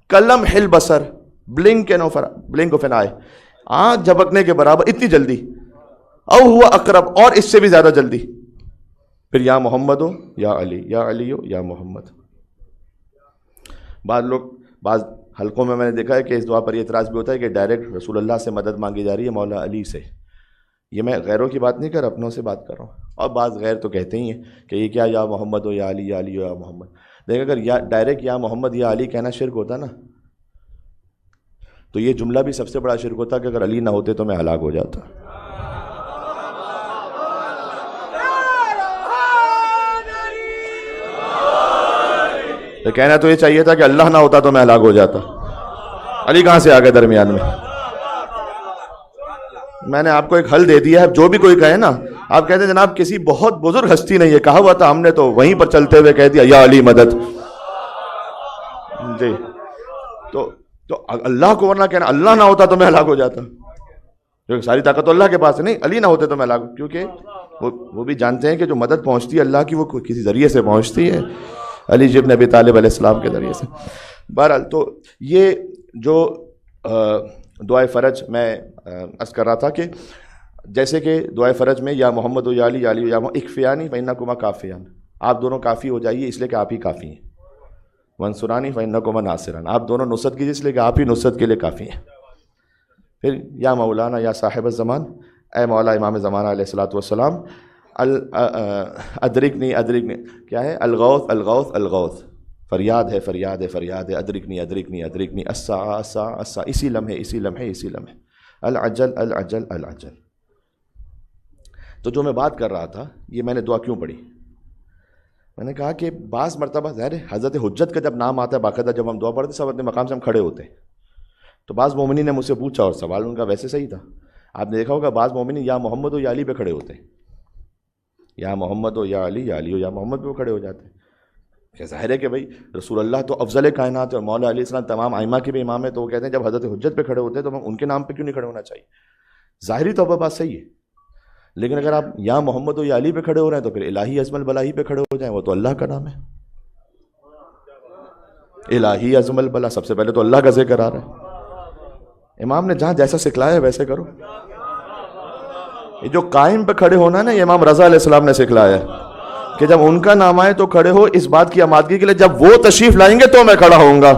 کلمح البصر، بلنک آف این آئی، آنکھ جھپکنے کے برابر، اتنی جلدی. او ہوا اقرب، اور اس سے بھی زیادہ جلدی. پھر یا محمد ہو یا علی، یا علی ہو یا محمد. بعض حلقوں میں نے دیکھا ہے کہ اس دعا پر یہ اعتراض بھی ہوتا ہے کہ ڈائریکٹ رسول اللہ سے مدد مانگی جا رہی ہے مولا علی سے. یہ میں غیروں کی بات نہیں کر رہا، اپنوں سے بات کر رہا ہوں. اور بعض غیر تو کہتے ہی ہیں کہ یہ کیا یا محمد ہو یا علی، یا علی ہو یا محمد. دیکھ اگر ڈائریکٹ یا محمد یا علی کہنا شرک ہوتا نا، تو یہ جملہ بھی سب سے بڑا شرک ہوتا کہ اگر علی نہ ہوتے تو میں ہلاک ہو جاتا. تو کہنا تو یہ چاہیے تھا کہ اللہ نہ ہوتا تو میں ہلاک ہو جاتا. علی کہاں سے آ گئے درمیان میں؟ میں نے آپ کو ایک حل دے دیا ہے، جو بھی کوئی کہے نا، آپ کہتے ہیں جناب کسی بہت بزرگ ہستی نے یہ کہا ہوا تھا، ہم نے تو وہیں پر چلتے ہوئے کہہ دیا یا علی مدد. جی تو اللہ کو ورنہ کہنا اللہ نہ ہوتا تو میں ہلاک ہو جاتا، کیونکہ ساری طاقت تو اللہ کے پاس ہے. نہیں، علی نہ ہوتے تو میں ہلاک، کیونکہ وہ بھی جانتے ہیں کہ جو مدد پہنچتی ہے اللہ کی وہ کسی ذریعے سے پہنچتی ہے، علی ابن ابی طالب علیہ السلام کے ذریعے سے. بہرحال تو یہ جو دعائے فرج میں عرض کر رہا تھا کہ جیسے کہ دعائے فرج میں یا محمد و یا علی یا علی یا اکفیانی فإنکما کافیان، آپ دونوں کافی ہو جائیے اس لیے کہ آپ ہی کافی ہیں، وانصرانی فإنکما ناصران، آپ دونوں نصرت کیجیے اس لیے کہ آپ ہی نصرت کے لیے کافی ہیں۔ پھر یا مولانا یا صاحب الزمان، اے مولا امام زمانہ علیہ الصلوۃ والسلام، ادرکنی ادرکنی، کیا ہے؟ الغوث الغوث الغوث، فریاد ہے فریاد ہے فریاد ہے، ادرکنی ادرکنی ادرکنی، الساعة الساعة الساعة، اسی لمحے اسی لمحے اسی لمحے، العجل العجل العجل۔ تو جو میں بات کر رہا تھا، یہ میں نے دعا کیوں پڑھی؟ میں نے کہا کہ بعض مرتبہ ظاہر ہے حضرت حجت کا جب نام آتا ہے باقاعدہ، جب ہم دعا پڑھتے سب اپنے مقام سے ہم کھڑے ہوتے ہیں، تو بعض مومنین نے مجھ سے پوچھا اور سوال ان کا ویسے صحیح تھا، آپ نے دیکھا ہوگا بعض مومنین یا محمد و یا علی پہ کھڑے ہوتے ہیں، یا محمد و یا علی، یا علی و یا محمد پہ کھڑے ہو جاتے ہیں۔ کہ ظاہر ہے کہ بھائی رسول اللہ تو افضل کائنات ہے اور مولا علیہ السلام تمام ائمہ کے بھی امام ہے، تو وہ کہتے ہیں جب حضرت حجت پہ کھڑے ہوتے ہیں تو ہم ان کے نام پہ کیوں نہیں کھڑے ہونا چاہیے؟ ظاہری طور پر بات صحیح ہے، لیکن اگر آپ یا محمد و یا علی پہ کھڑے ہو رہے ہیں تو پھر الہی عظم البلاہی پہ کھڑے ہو جائیں، وہ تو اللہ کا نام ہے، الہی عظم البلا، سب سے پہلے تو اللہ کا ذکر آ رہا ہے۔ امام نے جہاں جیسا سکھلایا ہے ویسے کرو۔ یہ جو قائم پہ کھڑے ہونا ہے نا، یہ امام رضا علیہ السلام نے سکھلایا ہے کہ جب ان کا نام آئے تو کھڑے ہو، اس بات کی آمادگی کے لیے جب وہ تشریف لائیں گے تو میں کھڑا ہوں گا،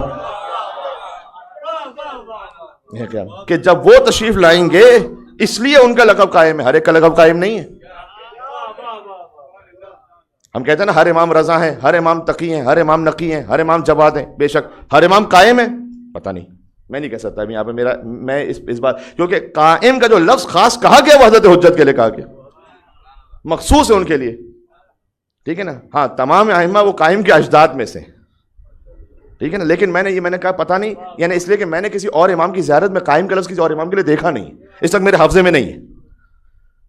کہ جب وہ تشریف لائیں گے اس لیے ان کا لقب قائم ہے، ہر ایک کا لقب قائم نہیں ہے۔ ہم کہتے ہیں نا ہر امام رضا ہیں، ہر امام تقی ہیں، ہر امام نقی ہیں، ہر امام جواد ہیں، بے شک ہر امام قائم ہے، پتہ نہیں، میں نہیں کہہ سکتا یہاں پہ میں اس بات، کیونکہ قائم کا جو لفظ خاص کہا گیا وہ حضرت حجت کے لیے کہا گیا، مخصوص ہے ان کے لیے، ٹھیک ہے نا؟ ہاں تمام ائمہ وہ قائم کے اجداد میں سے، ٹھیک ہے نا؟ لیکن میں نے کہا پتہ نہیں، یعنی اس لیے کہ میں نے کسی اور امام کی زیارت میں قائم کا لفظ کسی اور امام کے لیے دیکھا نہیں، اس تک میرے حافظے میں نہیں ہے،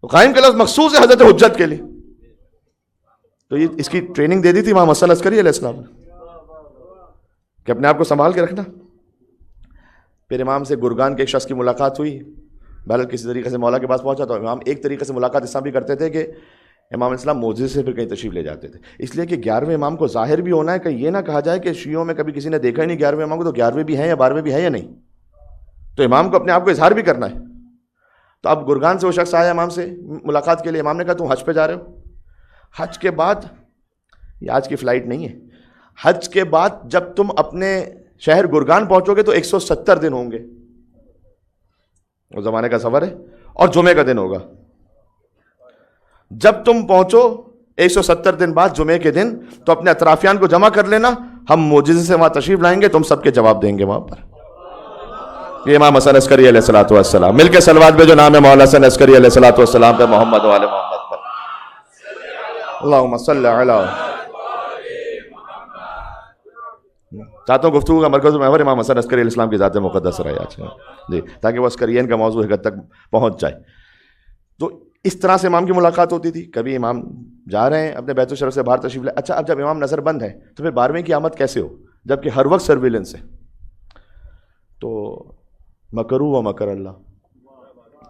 تو قائم کا لفظ مخصوص ہے حضرت حجت کے لیے۔ تو یہ اس کی ٹریننگ دے دی تھی امام حسن عسکری علیہ السلام نے کہ اپنے آپ کو سنبھال کے رکھنا۔ پھر امام سے گرگان کے ایک شخص کی ملاقات ہوئی، بہرحال کسی طریقے سے مولا کے پاس پہنچا، تو امام ایک طریقے سے ملاقات اس طرح بھی کرتے تھے کہ امام علیہ السلام معجزے سے پھر کہیں تشریف لے جاتے تھے، اس لیے کہ 11ویں امام کو ظاہر بھی ہونا ہے کہ یہ نہ کہا جائے کہ شیعوں میں کبھی کسی نے دیکھا ہی نہیں 11ویں امام کو، تو 11ویں بھی ہیں یا 12ویں بھی ہیں یا نہیں، تو امام کو اپنے آپ کو اظہار بھی کرنا ہے۔ تو اب گرگان سے وہ شخص آیا امام سے ملاقات کے لیے، امام نے کہا تم حج پہ جا رہے ہو؟ حج کے بعد، یہ آج کی فلائٹ نہیں ہے، حج کے بعد جب تم اپنے شہر گرگان پہنچو گے تو 170 دن ہوں گے، وہ زمانے کا سفر ہے، اور جمعے کا دن ہوگا۔ جب تم پہنچو 170 دن بعد جمعے کے دن، تو اپنے اطرافیان کو جمع کر لینا، ہم معجزے سے وہاں تشریف لائیں گے، تم سب کے جواب دیں گے وہاں پر۔ یہ امام حسن عسکری علیہ الصلوۃ والسلام، مل کے صلوات پہ جو نام ہے مولا حسن عسکری علیہ الصلوۃ والسلام پہ، محمد و آل محمد پر، اللہم صلی علی۔ چاہتا ہوں گفتگو کا مرکز محور امام حسن عسکری علیہ السلام کی ذات مقدس رہے آج، جی، تاکہ وہ عسکریین کا موضوع حقیقت تک پہنچ جائے۔ تو اس طرح سے امام کی ملاقات ہوتی تھی، کبھی امام جا رہے ہیں اپنے بیت الشرف سے باہر تشریف لے، اچھا اب جب امام نظر بند ہے تو پھر 12ویں کی آمد کیسے ہو، جبکہ ہر وقت سرویلنس ہے؟ تو مکروا و مکر اللہ،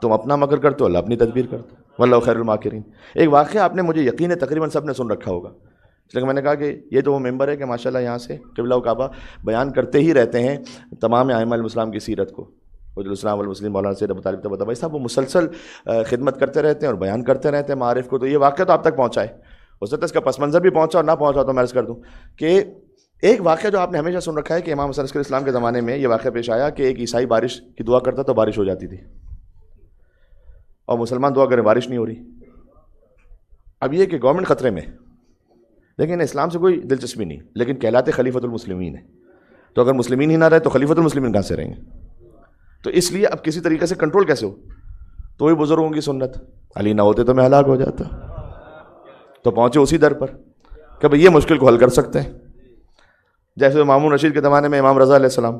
تم اپنا مکر کرتے ہو، اللہ اپنی تدبیر کرتا ہے، واللہ خیر الماکرین۔ ایک واقعہ آپ نے مجھے یقین ہے تقریباً سب نے سن رکھا ہوگا، اس لیے میں نے کہا کہ یہ تو وہ ممبر ہے کہ ماشاءاللہ یہاں سے قبلہ و کعبہ بیان کرتے ہی رہتے ہیں تمام ائمہ الاسلام کی سیرت کو، حجۃ الاسلام والمسلمین مولانا سید ابو طالب طباطبائی صاحب، وہ مسلسل خدمت کرتے رہتے ہیں اور بیان کرتے رہتے ہیں معارف کو، تو یہ واقعہ تو آپ تک پہنچا ہے، ہو سکتا ہے اس کا پس منظر بھی پہنچا اور نہ پہنچا، تو میں عرض کر دوں کہ ایک واقعہ جو آپ نے ہمیشہ سن رکھا ہے کہ امام حسن عسکری اسلام کے زمانے میں یہ واقعہ پیش آیا کہ ایک عیسائی بارش کی دعا کرتا تو بارش ہو جاتی تھی، اور مسلمان دعا کریں بارش نہیں ہو رہی۔ اب یہ کہ گورنمنٹ خطرے میں، لیکن اسلام سے کوئی دلچسپی نہیں، لیکن کہلاتے خلیفۃ المسلمین ہیں، تو اگر مسلمین ہی نہ رہے تو خلیفۃ المسلمین کہاں سے رہیں گے؟ تو اس لیے اب کسی طریقے سے کنٹرول کیسے ہو؟ تو وہی بزرگوں کی سنت، علی نہ ہوتے تو میں ہلاک ہو جاتا، تو پہنچے اسی در پر کہ بھئی یہ مشکل کو حل کر سکتے ہیں، جیسے مامون رشید کے زمانے میں امام رضا علیہ السلام۔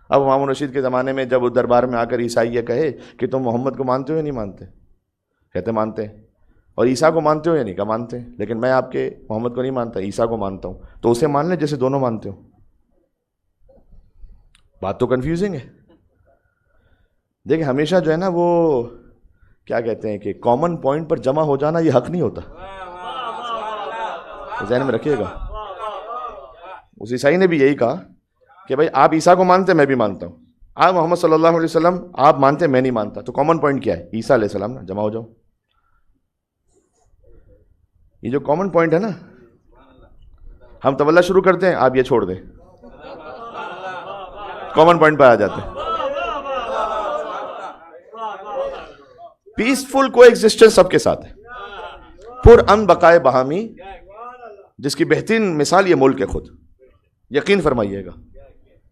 اب مامون رشید کے زمانے میں جب دربار میں آ کر عیسائی یہ کہے کہ تم محمد کو مانتے ہو یا نہیں مانتے، کہتے مانتے ہیں، اور عیسیٰ کو مانتے ہو یا نہیں، کہ مانتے ہیں، لیکن میں آپ کے محمد کو نہیں مانتا، عیسیٰ کو مانتا ہوں، تو اسے مان لیں جیسے دونوں مانتے ہو۔ بات تو کنفیوزنگ ہے۔ دیکھیں ہمیشہ جو ہے نا وہ کیا کہتے ہیں کہ کامن پوائنٹ پر جمع ہو جانا یہ حق نہیں ہوتا، ذہن میں رکھیے گا۔ اس عیسائی نے بھی یہی کہا کہ بھائی آپ عیسیٰ کو مانتے ہیں، میں بھی مانتا ہوں، آپ محمد صلی اللہ علیہ وسلم آپ مانتے ہیں، میں نہیں مانتا، تو کامن پوائنٹ کیا ہے؟ عیسیٰ علیہ السلام نا، جمع ہو جاؤ. یہ جو کامن پوائنٹ ہے نا، ہم طولہ شروع کرتے ہیں، آپ یہ چھوڑ دیں، کامن پوائنٹ پہ آ جاتے ہیں. پیسفل کو ایگزسٹنس سب کے ساتھ ہے، پر امن بقائے باہمی، جس کی بہترین مثال یہ ملک ہے خود. یقین فرمائیے گا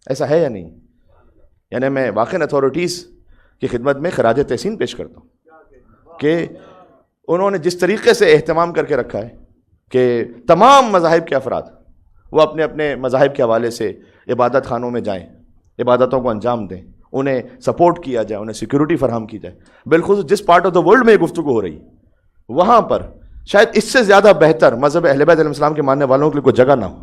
ایسا ہے یا نہیں؟ یعنی میں واقعی اتھارٹیز کی خدمت میں خراج تحسین پیش کرتا ہوں کہ انہوں نے جس طریقے سے اہتمام کر کے رکھا ہے کہ تمام مذاہب کے افراد وہ اپنے اپنے مذاہب کے حوالے سے عبادت خانوں میں جائیں، عبادتوں کو انجام دیں، انہیں سپورٹ کیا جائے، انہیں سیکیورٹی فراہم کی جائے. بالخصوص جس پارٹ آف دا ورلڈ میں یہ گفتگو ہو رہی ہے وہاں پر شاید اس سے زیادہ بہتر مذہب اہل بیت علیہ السلام کے ماننے والوں کے لیے کوئی جگہ نہ ہو.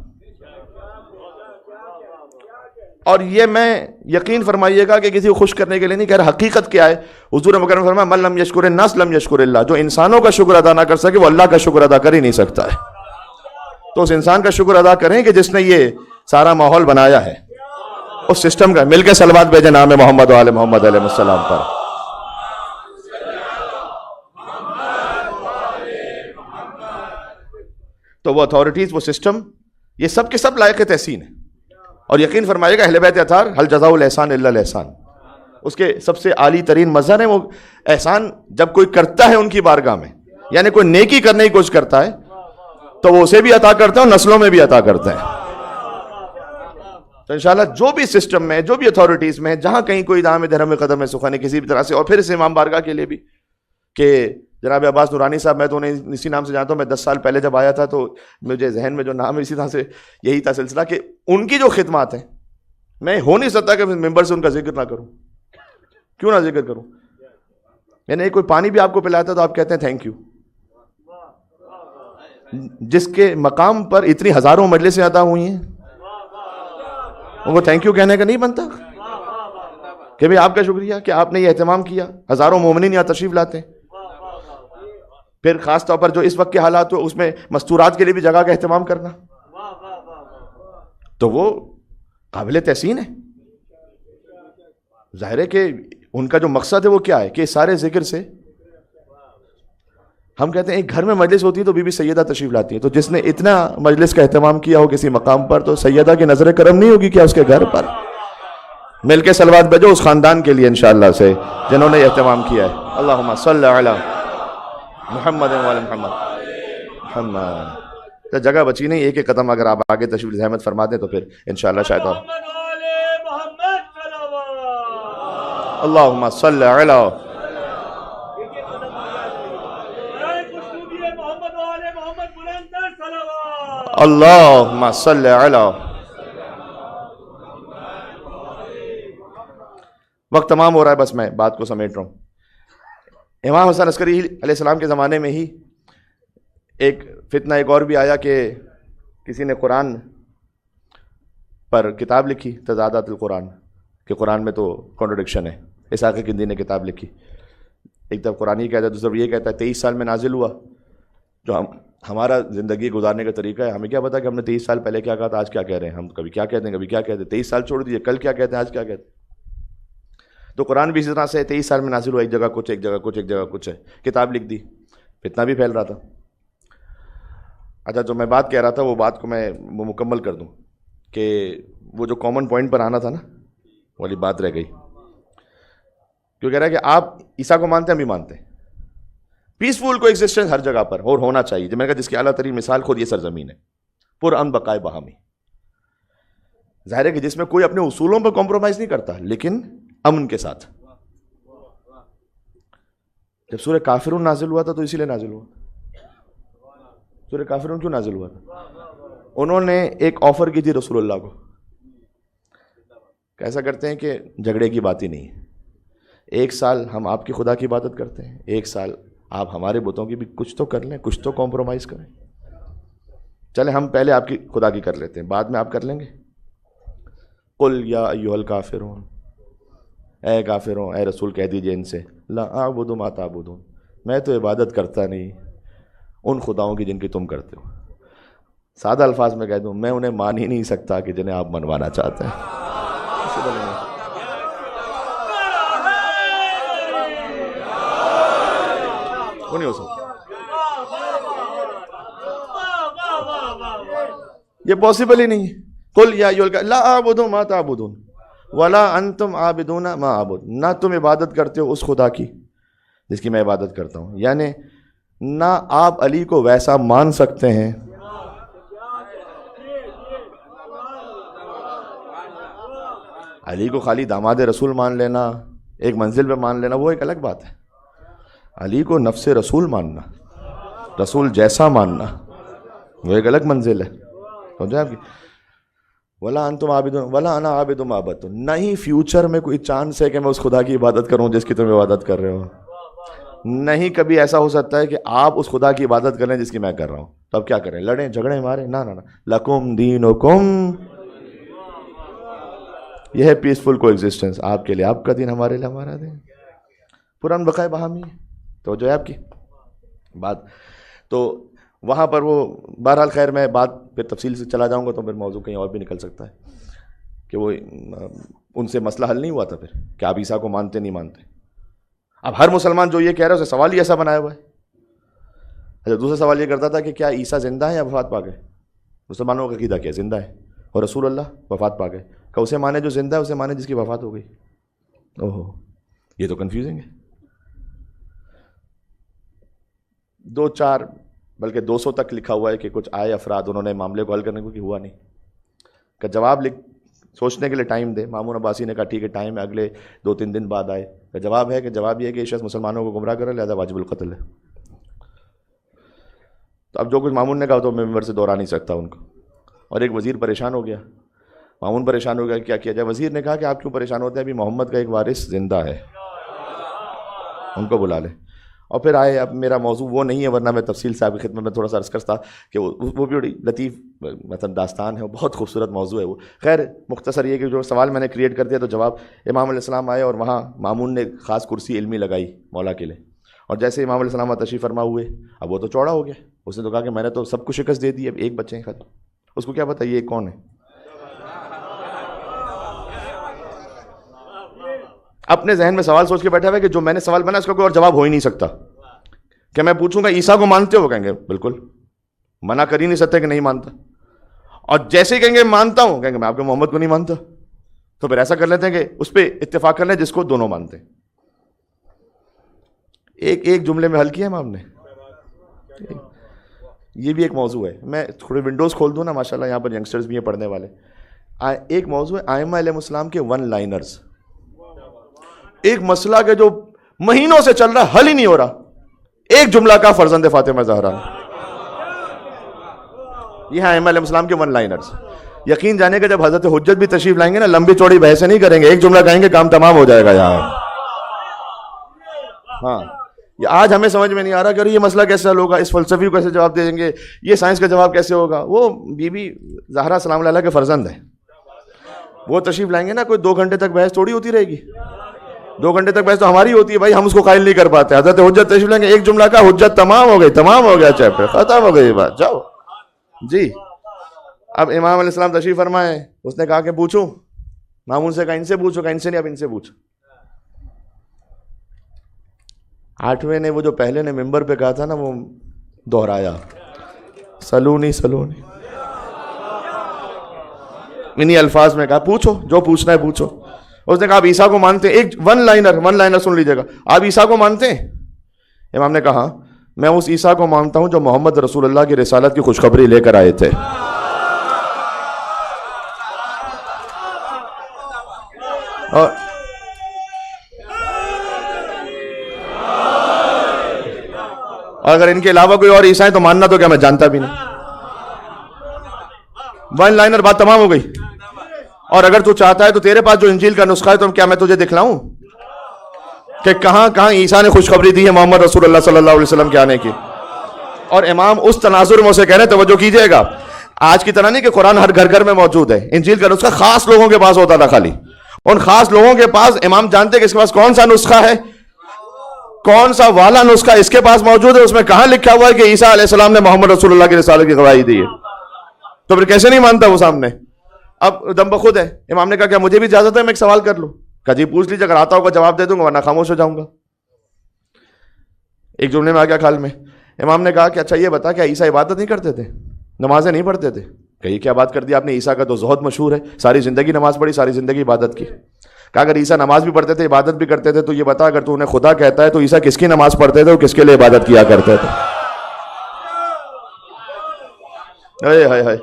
اور یہ میں یقین فرمائیے گا کہ کسی کو خوش کرنے کے لیے نہیں کہہ رہا، حقیقت کیا ہے. حضور مکرم نے فرمایا من لم یشکر الناس لم یشکر اللہ، جو انسانوں کا شکر ادا نہ کر سکے وہ اللہ کا شکر ادا کر ہی نہیں سکتا ہے. تو اس انسان کا شکر ادا کریں کہ جس نے یہ سارا ماحول بنایا ہے، اس سسٹم کا. مل کے صلوات بھیجیں نام محمد و آل محمد علیہ السلام پر. تو وہ اتھارٹیز، وہ سسٹم، یہ سب کے سب لائق تحسین ہے. اور یقین فرمائیے گا اہل بیت اطہار حل جزاء الاحسان الا الاحسان، اس کے سب سے عالی ترین مظہر ہیں وہ احسان. جب کوئی کرتا ہے ان کی بارگاہ میں، یعنی کوئی نیکی کرنے کی کوشش کرتا ہے تو وہ اسے بھی عطا کرتا ہے اور نسلوں میں بھی عطا کرتا ہے. تو انشاءاللہ جو بھی سسٹم میں، جو بھی اتھارٹیز میں، جہاں کہیں کوئی دام دھرم میں قدم ہے سخن کسی بھی طرح سے. اور پھر اس امام بارگاہ کے لیے بھی کہ جناب عباس نورانی صاحب، میں تو انہیں اسی نام سے جانتا ہوں. میں 10 سال پہلے جب آیا تھا تو مجھے ذہن میں جو نام ہے اسی طرح سے یہی تھا سلسلہ کہ ان کی جو خدمات ہیں، میں ہو نہیں سکتا کہ ممبر سے ان کا ذکر نہ کروں. کیوں نہ ذکر کروں؟ یعنی کوئی پانی بھی آپ کو پلاتا ہے تو آپ کہتے ہیں تھینک یو. جس کے مقام پر اتنی ہزاروں مجلسیں ادا ہوئی ہیں ان کو تھینک یو کہنے کا نہیں بنتا کہ بھئی آپ کا شکریہ کہ آپ نے یہ اہتمام کیا. ہزاروں مومنین یہاں تشریف لاتے ہیں. پھر خاص طور پر جو اس وقت کے حالات ہو، اس میں مستورات کے لیے بھی جگہ کا اہتمام کرنا، تو وہ قابل تحسین ہے. ظاہر ہے کہ ان کا جو مقصد ہے وہ کیا ہے کہ اس سارے ذکر سے ہم کہتے ہیں ایک گھر میں مجلس ہوتی ہے تو بی بی سیدہ تشریف لاتی ہے. تو جس نے اتنا مجلس کا اہتمام کیا ہو کسی مقام پر، تو سیدہ کی نظر کرم نہیں ہوگی کیا اس کے گھر پر؟ مل کے صلوات بھیجو اس خاندان کے لیے انشاءاللہ سے جنہوں نے اہتمام کیا ہے. اللہم صلی علی محمد و علی محمد. تو جگہ بچی نہیں، ایک ایک قدم اگر آپ آگے تشریف زحمت فرما دیں تو پھر انشاءاللہ شاید. اور اللہم صلی علی اللہم صلی علی. وقت تمام ہو رہا ہے، بس میں بات کو سمیٹ رہا ہوں. امام حسن عسکری علیہ السلام کے زمانے میں ہی ایک فتنہ ایک اور بھی آیا کہ کسی نے قرآن پر کتاب لکھی، تضادات القرآن، کہ قرآن میں تو کنٹرڈکشن ہے. اسحاق کندی نے کتاب لکھی. ایک طرف قرآن ہی کہتا ہے، دوسری طرف یہ کہتا ہے 23 سال میں نازل ہوا. جو ہمارا زندگی گزارنے کا طریقہ ہے، ہمیں کیا پتا کہ ہم نے 23 سال پہلے کیا کہا تھا، آج کیا کہہ رہے ہیں. ہم کبھی کیا کہتے ہیں، کبھی کیا کہتے ہیں. 23 سال چھوڑ دیجیے، کل کیا کہتے ہیں، آج کیا کہتے ہیں. تو قرآن بھی اسی طرح سے 23 سال میں نازل ہوا، ایک جگہ کچھ، ایک جگہ کچھ، ایک جگہ کچھ ہے. کتاب لکھ دی، فتنہ بھی پھیل رہا تھا. اچھا، جو میں بات کہہ رہا تھا وہ بات کو میں مکمل کر دوں کہ وہ جو کامن پوائنٹ پر آنا تھا نا، والی بات رہ گئی. کیوں کہہ رہا ہے کہ آپ عیسیٰ کو مانتے ہیں، ہم بھی مانتے ہیں. پیسفل کو ایگزسٹنس ہر جگہ پر اور ہونا چاہیے. جو میں نے کہا جس کی اعلیٰ ترین مثال خود یہ سرزمین ہے، پر امن بقائے باہمی. ظاہر ہے کہ جس میں کوئی اپنے اصولوں پر کمپرومائز نہیں کرتا، لیکن امن کے ساتھ. جب سورہ کافرون نازل ہوا تھا تو اسی لیے نازل ہوا. سورہ کافرون کیوں نازل ہوا تھا؟ انہوں نے ایک آفر کی تھی رسول اللہ کو. کیسا کرتے ہیں کہ جھگڑے کی بات ہی نہیں ہے. 1 سال ہم آپ کی خدا کی عبادت کرتے ہیں، 1 سال آپ ہمارے بتوں کی بھی کچھ تو کر لیں، کچھ تو کمپرومائز کریں. چلے ہم پہلے آپ کی خدا کی کر لیتے ہیں، بعد میں آپ کر لیں گے. قل یا ایھا الکافرون، اے کافروں، اے رسول کہہ دیجئے ان سے، لا اعبد ما تعبدون، میں تو عبادت کرتا نہیں ان خداؤں کی جن کی تم کرتے ہو. سادہ الفاظ میں کہہ دوں، میں انہیں مان ہی نہیں سکتا کہ جنہیں آپ منوانا چاہتے ہیں. وہ نہیں ہو سکتا. یہ پاسبل ہی نہیں ہے. قل یا ایھا لا اعبد ما تعبدون ولا انتم عابدون ما اعبد. نہ تم عبادت کرتے ہو اس خدا کی جس کی میں عبادت کرتا ہوں، یعنی نہ آپ علی کو ویسا مان سکتے ہیں. علی کو خالی داماد رسول مان لینا، ایک منزل پہ مان لینا، وہ ایک الگ بات ہے. علی کو نفس رسول ماننا، رسول جیسا ماننا، وہ ایک الگ منزل ہے. سمجھے آپ کی؟ ولا انتم عابدون ولا انا عابد ما عبدتم. نہیں فیوچر میں کوئی چانس ہے کہ میں اس خدا کی عبادت کروں جس کی تم عبادت کر رہے ہو. نہیں کبھی ایسا ہو سکتا ہے کہ آپ اس خدا کی عبادت کریں جس کی میں کر رہا ہوں. تو اب کیا کریں؟ لڑیں جھگڑیں ماریں؟ نہ نہ. لکم دینکم، یہ ہے پیسفل کو ایگزسٹنس. آپ کے لیے آپ کا دین، ہمارے لیے ہمارا دین. پران بقائے باہمی ہے. تو جو ہے آپ کی بات تو وہاں پر وہ بہرحال خیر میں بات پھر تفصیل سے چلا جاؤں گا تو پھر موضوع کہیں اور بھی نکل سکتا ہے کہ وہ ان سے مسئلہ حل نہیں ہوا تھا پھر کہ آپ عیسیٰ کو مانتے نہیں مانتے. اب ہر مسلمان جو یہ کہہ رہا ہے اسے سوال ہی ایسا بنایا ہوا ہے. اچھا دوسرا سوال یہ کرتا تھا کہ کیا عیسیٰ زندہ ہے یا وفات پا گئے؟ مسلمانوں کا عقیدہ کیا؟ زندہ ہے. اور رسول اللہ وفات پا گئے. کہ اسے مانے جو زندہ ہے، اسے مانے جس کی وفات ہو گئی. اوہو یہ تو کنفیوزنگ ہے. 2-4 بلکہ 200 تک لکھا ہوا ہے کہ کچھ آئے افراد، انہوں نے معاملے کو حل کرنے کو کہ ہوا نہیں. کہ جواب سوچنے کے لیے ٹائم دے. مامون عباسی نے کہا ٹھیک ہے ٹائم ہے، اگلے 2-3 دن بعد آئے. کہ جواب ہے کہ جواب یہ ہے کہ یہ شخص مسلمانوں کو گمراہ کر رہا ہے لہذا واجب القتل ہے. تو اب جو کچھ مامون نے کہا تو میں ممبر سے دوہرا نہیں سکتا ان کو. اور ایک وزیر پریشان ہو گیا، مامون پریشان ہو گیا کیا کیا جائے. وزیر نے کہا کہ آپ کیوں پریشان ہوتے ہیں؟ ابھی محمد کا ایک وارث زندہ ہے، ان کو بلا لیں. اور پھر آئے. اب میرا موضوع وہ نہیں ہے ورنہ میں تفصیل سے آپ کی خدمت میں تھوڑا سا عرض کرتا کہ وہ بھی بڑی لطیف مثلا داستان ہے، بہت خوبصورت موضوع ہے وہ. خیر مختصر یہ کہ جو سوال میں نے کریٹ کر دیا تو جواب امام علیہ السلام آئے اور وہاں مامون نے خاص کرسی علمی لگائی مولا کے لیے. اور جیسے امام علیہ السلام تشریف فرما ہوئے، اب وہ تو چوڑا ہو گیا. اس نے تو کہا کہ میں نے تو سب کو شکست دے دی، اب ایک بچے ہیں ختم. اس کو کیا پتا یہ کون ہے؟ اپنے ذہن میں سوال سوچ کے بیٹھا ہوا ہے کہ جو میں نے سوال بنا اس کا کوئی اور جواب ہو ہی نہیں سکتا. کہ میں پوچھوں گا عیسیٰ کو مانتے ہو؟ کہیں گے بالکل. منع کر ہی نہیں سکتے کہ نہیں مانتا. اور جیسے ہی کہیں گے مانتا ہوں، کہیں گے میں آپ کے محمد کو نہیں مانتا. تو پھر ایسا کر لیتے ہیں کہ اس پہ اتفاق کر لیں جس کو دونوں مانتے ہیں. ایک جملے میں حل کیا امام نے. یہ بھی ایک موضوع ہے. میں تھوڑے ونڈوز کھول دوں نا، ماشاءاللہ یہاں پر ینگسٹرز بھی ہیں پڑھنے والے. ایک موضوع ہے ائمہ علیہ السلام کے 1 لائنرز. ایک مسئلہ کے جو مہینوں سے چل رہا حل ہی نہیں ہو رہا، ایک جملہ کا فرزند فاطمہ زہرا. یہ ہے ائمہ علیہ السلام کے 1 لائنرز. یقین جانے کا جب حضرت حجت بھی تشریف لائیں گے نا، لمبی چوڑی بحثیں نہیں کریں گے، ایک جملہ کہیں گے کام تمام ہو جائے گا یہاں. ہاں یہ آج ہمیں سمجھ میں نہیں آ رہا کہ یہ مسئلہ کیسے حل ہوگا، اس فلسفی کو کیسے جواب دیں گے، یہ سائنس کا جواب کیسے ہوگا. وہ بی بی زہرا سلام اللہ علیہ کے فرزند ہے، وہ تشریف لائیں گے نا، کوئی 2 گھنٹے تک بحث تھوڑی ہوتی رہے گی. 2 گھنٹے تک بحث تو ہماری ہوتی ہے بھائی، ہم اس کو قائل نہیں کر پاتے. حضرت حجت تشریف لیں گے، ایک جملہ کا حجت تمام ہو گئی، تمام ہو گیا، چیپٹر ختم ہو گئی بات. جاؤ جی. اب امام علیہ السلام تشریف فرمائے. اس نے کہا کہ پوچھوں؟ مامون سے کہا ان سے پوچھو. کہا ان سے نہیں، اب ان سے پوچھو. 8ویں نے وہ جو پہلے نے ممبر پہ کہا تھا نا، وہ دہرایا، سلونی سلونی. انہی الفاظ میں کہا پوچھو، جو پوچھنا ہے پوچھو. اس نے کہا آپ عیسیٰ کو مانتے ہیں؟ ایک 1 لائنر سن لیجیے گا. آپ عیسیٰ کو مانتے ہیں؟ امام نے کہا میں اس عیسیٰ کو مانتا ہوں جو محمد رسول اللہ کی رسالت کی خوشخبری لے کر آئے تھے. اور اگر ان کے علاوہ کوئی اور عیسیٰ ہے تو ماننا تو کیا میں جانتا بھی نہیں. 1 لائنر بات تمام ہو گئی. اور اگر تو چاہتا ہے تو تیرے پاس جو انجیل کا نسخہ ہے تو کیا میں تجھے دکھلاؤں کہ کہاں کہاں عیسیٰ نے خوشخبری دی ہے محمد رسول اللہ صلی اللہ علیہ وسلم کے آنے کی. اور امام اس تناظر میں اسے کہہ رہے توجہ کیجئے گا، آج کی طرح نہیں کہ قرآن ہر گھر گھر میں موجود ہے. انجیل کا نسخہ خاص لوگوں کے پاس ہوتا تھا. خالی ان خاص لوگوں کے پاس امام جانتے کہ اس کے پاس کون سا نسخہ ہے، کون سا والا نسخہ اس کے پاس موجود ہے. اس میں کہاں لکھا ہوا ہے کہ عیسیٰ علیہ السلام نے محمد رسول اللہ کی رسالت کی گواہی دی ہے. تو پھر کیسے نہیں مانتا وہ سامنے. اب دم بخود ہے. امام نے کہا کہ مجھے بھی اجازت ہے میں ایک سوال کر لوں. کہا جی پوچھ لیجیے، اگر آتا ہوگا جواب دے دوں گا ورنہ خاموش ہو جاؤں گا. ایک جملے میں آ گیا خیال میں. امام نے کہا کہ اچھا یہ بتا کہ عیسیٰ عبادت نہیں کرتے تھے, نمازیں نہیں پڑھتے تھے؟ کہ یہ کیا بات کر دی آپ نے, عیسیٰ کا تو زہد مشہور ہے, ساری زندگی نماز پڑھی, ساری زندگی عبادت کی. کہا اگر عیسیٰ نماز بھی پڑھتے تھے, عبادت بھی کرتے تھے, تو یہ بتا اگر تو انہیں خدا کہتا ہے تو عیسیٰ کس کی نماز پڑھتے تھے اور کس کے لیے عبادت کیا کرتے تھے؟ ہائے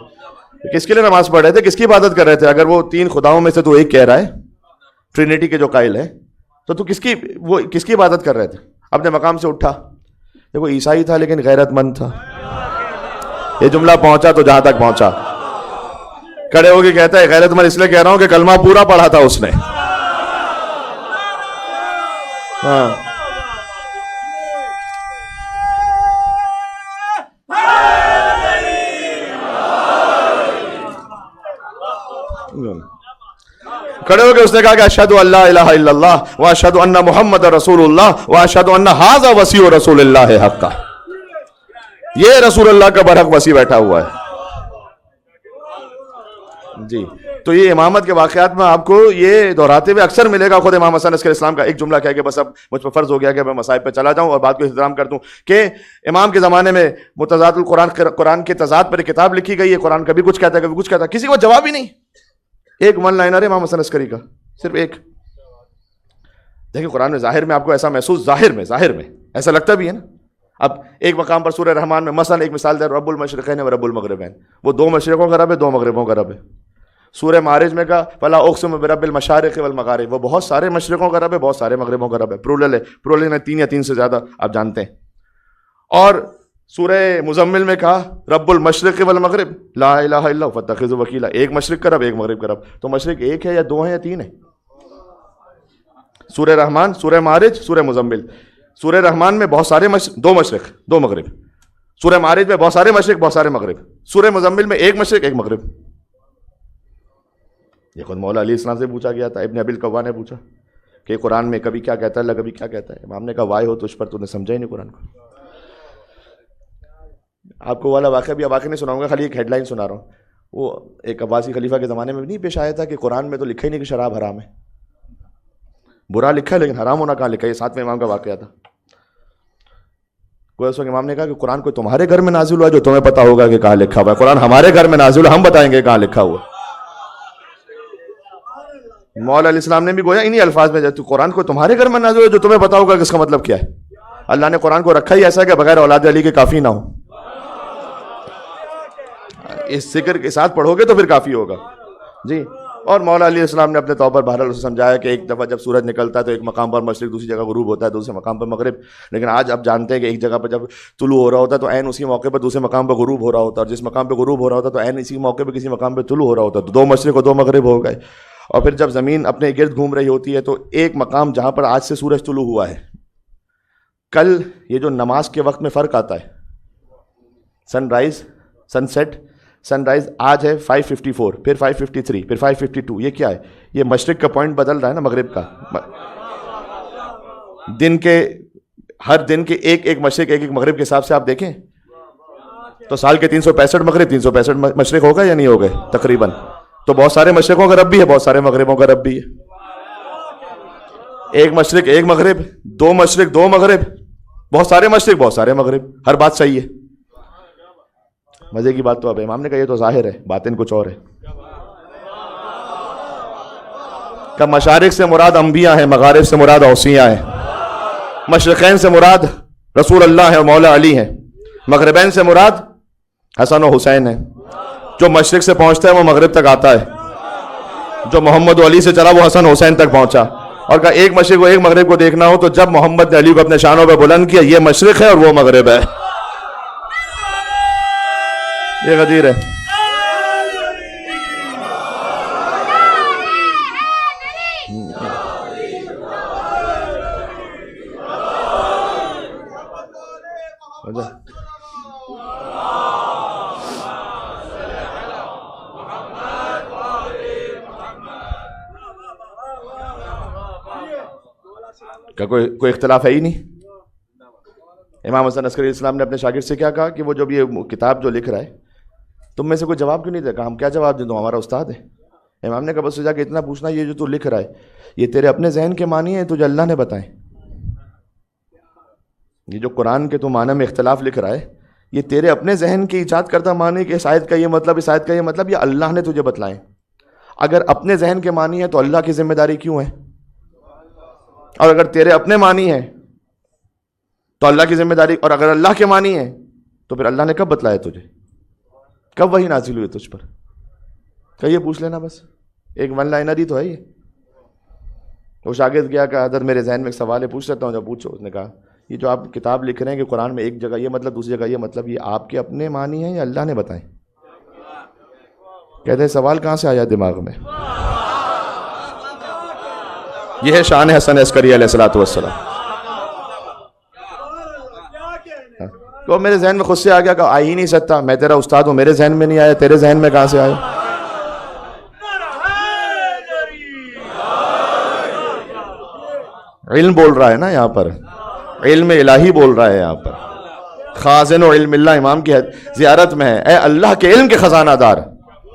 کس کے لیے نماز پڑھ رہے تھے, کس کی عبادت کر رہے تھے؟ اگر وہ تین خداؤں میں سے تو ایک کہہ رہا ہے, ٹرینیٹی کے جو قائل ہے, تو کس کی عبادت کر رہے تھے؟ اپنے مقام سے اٹھا. دیکھو عیسائی تھا لیکن غیرت مند تھا. یہ جملہ پہنچا تو جہاں تک پہنچا, کھڑے ہو کے کہتا ہے غیرت مند اس لیے کہہ رہا ہوں کہ کلمہ پورا پڑھا تھا اس نے. ہاں کھڑے ہو کے اس نے کہا کہ اشہد ان لا الہ الا اللہ واشہد ان محمد رسول اللہ واشہد ان ھذا وصی رسول اللہ حقا. یہ رسول اللہ کا برحق وصی بیٹھا ہوا ہے جی. تو یہ امامت کے واقعات میں آپ کو یہ دہراتے ہوئے اکثر ملے گا. خود امام حسن عسکری اسلام کا ایک جملہ کہہ کے بس اب مجھ پر فرض ہو گیا کہ میں مصائب پہ چلا جاؤں اور بات کو احترام کر دوں کہ امام کے زمانے میں متضاد القرآن, قرآن کے تضاد پر ایک کتاب لکھی گئی ہے. قرآن کبھی کچھ کہتا ہے کبھی کچھ کہتا ہے, کسی کو جواب ہی نہیں. ایک ون لائنر ہے امام حسن عسکری کا, صرف ایک. دیکھیں قرآن میں ظاہر میں آپ کو ایسا محسوس, ظاہر میں ایسا لگتا بھی ہے نا. اب ایک مقام پر سورہ رحمان میں مثلا ایک مثال دے, رب المشرقین و رب المغربین, وہ دو مشرقوں کا رب ہے, دو مغربوں کا رب ہے. سورہ معارج میں کہا فلا اقسم برب المشارق والمغارب, وہ بہت سارے مشرقوں کا رب ہے, بہت سارے مغربوں کا رب ہے. پلورل ہے, پلورل میں 3 یا 3 سے زیادہ آپ جانتے ہیں. اور سورہ مزمل میں کہا رب المشرق والمغرب لا الہ الا هو فاتخذوا وکیلا, ایک مشرق کا رب ایک مغرب کا رب. تو مشرق ایک ہے یا 2 ہیں یا 3 ہیں؟ سورہ رحمان, سورہ معارج, سورہ مزمل. سورہ رحمان میں بہت سارے 2 مشرق 2 مغرب. سورہ معارج میں بہت سارے مشرق بہت سارے مغرب. سورہ مزمل میں ایک مشرق ایک مغرب. یہ خود مولا علی السلام سے پوچھا گیا تھا, ابن ابی القوا نے پوچھا کہ قرآن میں کبھی کیا کہتا ہے اللہ, کبھی کیا کہتا ہے. امام نے کہا وائے ہو تجھ پر, تو نے سمجھا ہی نہیں قرآن کو. آپ کو والا واقعہ بھی واقعہ نہیں سناؤں گا, خالی ایک ہیڈ لائن سنا رہا ہوں. وہ ایک عباسی خلیفہ کے زمانے میں بھی نہیں پیش آیا تھا کہ قرآن میں تو لکھا ہی نہیں کہ شراب حرام ہے, برا لکھا ہے لیکن حرام ہونا کہاں لکھا ہے. یہ 7ویں امام کا واقعہ تھا. کوئی اس وقت امام نے کہا کہ قرآن کوئی تمہارے گھر میں نازل ہوا جو تمہیں پتا ہوگا کہ کہاں لکھا ہوا ہے؟ قرآن ہمارے گھر میں نازل ہوا, ہم بتائیں گے کہاں لکھا ہوا. مولا علیہ السلام نے بھی گویا انہی الفاظ میں, تو قرآن کو تمہارے گھر میں نازل ہوا جو تمہیں پتا ہوگا کہ اس کا مطلب کیا ہے. اللہ نے قرآن کو رکھا ہی ایسا کہ بغیر اولاد علی کے کافی نہ ہو. اس ذکر کے ساتھ پڑھو گے تو پھر کافی ہوگا جی. اور مولا علیہ السلام نے اپنے طور پر بہرحال اسے سمجھایا کہ ایک دفعہ جب سورج نکلتا ہے تو ایک مقام پر مشرق, دوسری جگہ غروب ہوتا ہے, دوسرے مقام پر مغرب. لیکن آج آپ جانتے ہیں کہ ایک جگہ پر جب طلوع ہو رہا ہوتا ہے تو عین اسی موقع پر دوسرے مقام پر غروب ہو رہا ہوتا ہے, اور جس مقام پہ غروب ہو رہا ہوتا ہے تو عین اسی موقع پہ کسی مقام پہ طلوع ہو رہا ہوتا ہے. تو 2 مشرق اور 2 مغرب ہو گئے. اور پھر جب زمین اپنے گرد گھوم رہی ہوتی ہے تو ایک مقام جہاں پر آج سے سورج طلوع ہوا ہے, کل یہ جو نماز کے وقت میں فرق آتا ہے, سن رائز سن سیٹ, سن رائز آج ہے 5:54, پھر 5:53, پھر 5:52. یہ کیا ہے؟ یہ مشرق کا پوائنٹ بدل رہا ہے نا مغرب کا. دن کے ہر دن کے ایک مشرق ایک مغرب کے حساب سے آپ دیکھیں تو سال کے 365 مغرب 365 مشرق ہوگا یا نہیں ہوگا تقریباً. تو بہت سارے مشرقوں کا رب بھی ہے, بہت سارے مغربوں کا رب بھی ہے. ایک مشرق ایک مغرب, 2 مشرق 2 مغرب, بہت سارے مشرق بہت سارے مغرب, ہر بات صحیح ہے. مزے کی بات تو اب امام نے کہا یہ تو ظاہر ہے, باطن کچھ اور ہے. کہ مشارق سے مراد انبیاء ہیں, مغارب سے مراد اوصیاء ہیں. مشرقین سے مراد رسول اللہ ہے اور مولا علی ہیں, مغربین سے مراد حسن و حسین ہیں. جو مشرق سے پہنچتا ہے وہ مغرب تک آتا ہے, جو محمد و علی سے چلا وہ حسن حسین تک پہنچا. اور کہا ایک مشرق و ایک مغرب کو دیکھنا ہو تو جب محمد نے علی کو اپنے شانوں پہ بلند کیا, یہ مشرق ہے اور وہ مغرب ہے. یہ غدیر ہے. کیا کوئی اختلاف ہے ہی نہیں. امام حسن عسکری اسلام نے اپنے شاگرد سے کیا کہا کہ وہ جب یہ کتاب جو لکھ رہا ہے تم میں سے کوئی جواب کیوں نہیں دے؟ کہا ہم کیا جواب دیں, تو ہمارا استاد ہے. امام نے کہا بس جا کے اتنا پوچھنا, یہ جو تو لکھ رہا ہے یہ تیرے اپنے ذہن کے معنی ہیں تجھے اللہ نے بتائیں؟ یہ جو قرآن کے تو معنی میں اختلاف لکھ رہا ہے، یہ تیرے اپنے ذہن کی ایجاد کردہ معنی کہ اس آیت کا یہ مطلب، اس آیت کا یہ مطلب، یا اللہ نے تجھے بتلائیں؟ اگر اپنے ذہن کے معنی ہے تو اللہ کی ذمہ داری کیوں ہے؟ اور اگر تیرے اپنے معنی ہے تو اللہ کی ذمہ داری، اور اگر اللہ کے معنی ہے تو پھر اللہ نے کب بتلایا تجھے؟ کب وحی نازل ہوئی تجھ پر؟ کہ یہ پوچھ لینا بس، ایک ون لائنر ہی تو ہے یہ۔ وہ شاگرد گیا کہ حضرت میرے ذہن میں ایک سوال ہے، پوچھ لیتا ہوں، جب پوچھو۔ اس نے کہا یہ جو آپ کتاب لکھ رہے ہیں کہ قرآن میں ایک جگہ یہ مطلب، دوسری جگہ یہ مطلب، یہ آپ کے اپنے معنی ہیں یا اللہ نے بتائیں؟ کہتے ہیں سوال کہاں سے آیا دماغ میں؟ یہ ہے شان حسن عسکری علیہ الصلوۃ والسلام۔ تو میرے ذہن میں خود سے آ گیا کہ آ ہی نہیں سکتا، میں تیرا استاد ہوں، میرے ذہن میں نہیں آیا، تیرے ذہن میں کہاں سے آیا؟ علم بول رہا ہے نا یہاں پر، علم الہی بول رہا ہے یہاں پر۔ خازن و علم اللہ امام کی زیارت میں ہے، اے اللہ کے علم کے خزانہ دار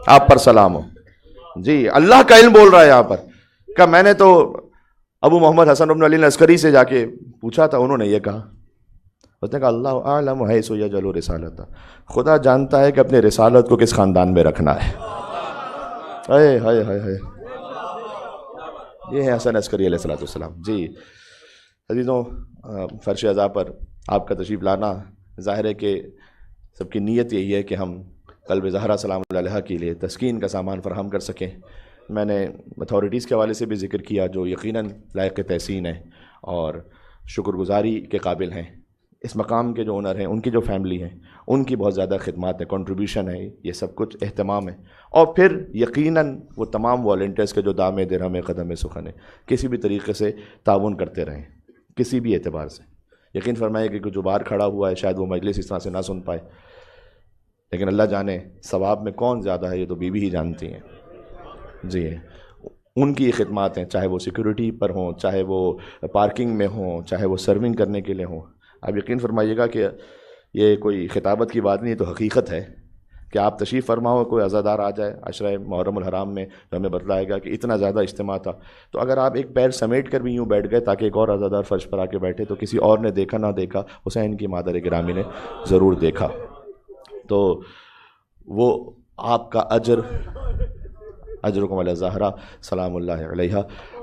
آپ پر سلام ہو۔ جی اللہ کا علم بول رہا ہے یہاں پر۔ کہ میں نے تو ابو محمد حسن بن علی عسکری سے جا کے پوچھا تھا، انہوں نے یہ کہا، اس نے کہا اللہ اعلم حیث یجعل رسالتہ، خدا جانتا ہے کہ اپنے رسالت کو کس خاندان میں رکھنا ہے۔ ہائے ہائے ہائے ہائے، یہ ہے حسن عسکری علیہ الصلوۃ والسلام۔ جی عزیزوں، فرش عزا پر آپ کا تشریف لانا ظاہر ہے کہ سب کی نیت یہی ہے کہ ہم قلب زہرا سلام اللہ علیہا کے لیے تسکین کا سامان فراہم کر سکیں۔ میں نے اتھارٹیز کے حوالے سے بھی ذکر کیا جو یقیناً لائق تحسین ہیں اور شکر گزاری کے قابل ہیں۔ اس مقام کے جو اونر ہیں، ان کی جو فیملی ہیں، ان کی بہت زیادہ خدمات ہیں، کنٹریبیوشن ہے، یہ سب کچھ اہتمام ہے۔ اور پھر یقیناً وہ تمام والنٹیئرس کے جو دام درہم قدم سخن ہے، کسی بھی طریقے سے تعاون کرتے رہیں، کسی بھی اعتبار سے۔ یقین فرمائے کہ جو باہر کھڑا ہوا ہے شاید وہ مجلس اس طرح سے نہ سن پائے، لیکن اللہ جانے ثواب میں کون زیادہ ہے، یہ تو بیوی ہی جانتی ہیں۔ جی ان کی خدمات ہیں، چاہے وہ سیکورٹی پر ہوں، چاہے وہ پارکنگ میں ہوں، چاہے وہ سرونگ کرنے کے لیے ہوں۔ آپ یقین فرمائیے گا کہ یہ کوئی خطابت کی بات نہیں، تو حقیقت ہے کہ آپ تشریف فرماؤ، کوئی عزادار آ جائے عشرہ محرم الحرام میں جو ہمیں بتلایا گیا کہ اتنا زیادہ اجتماع تھا، تو اگر آپ ایک پیر سمیٹ کر بھی یوں بیٹھ گئے تاکہ ایک اور عزادار فرش پر آ کے بیٹھے، تو کسی اور نے دیکھا نہ دیکھا، حسین کی مادر گرامی نے ضرور دیکھا۔ تو وہ آپ کا اجرکم علی زہرا سلام اللہ علیہا،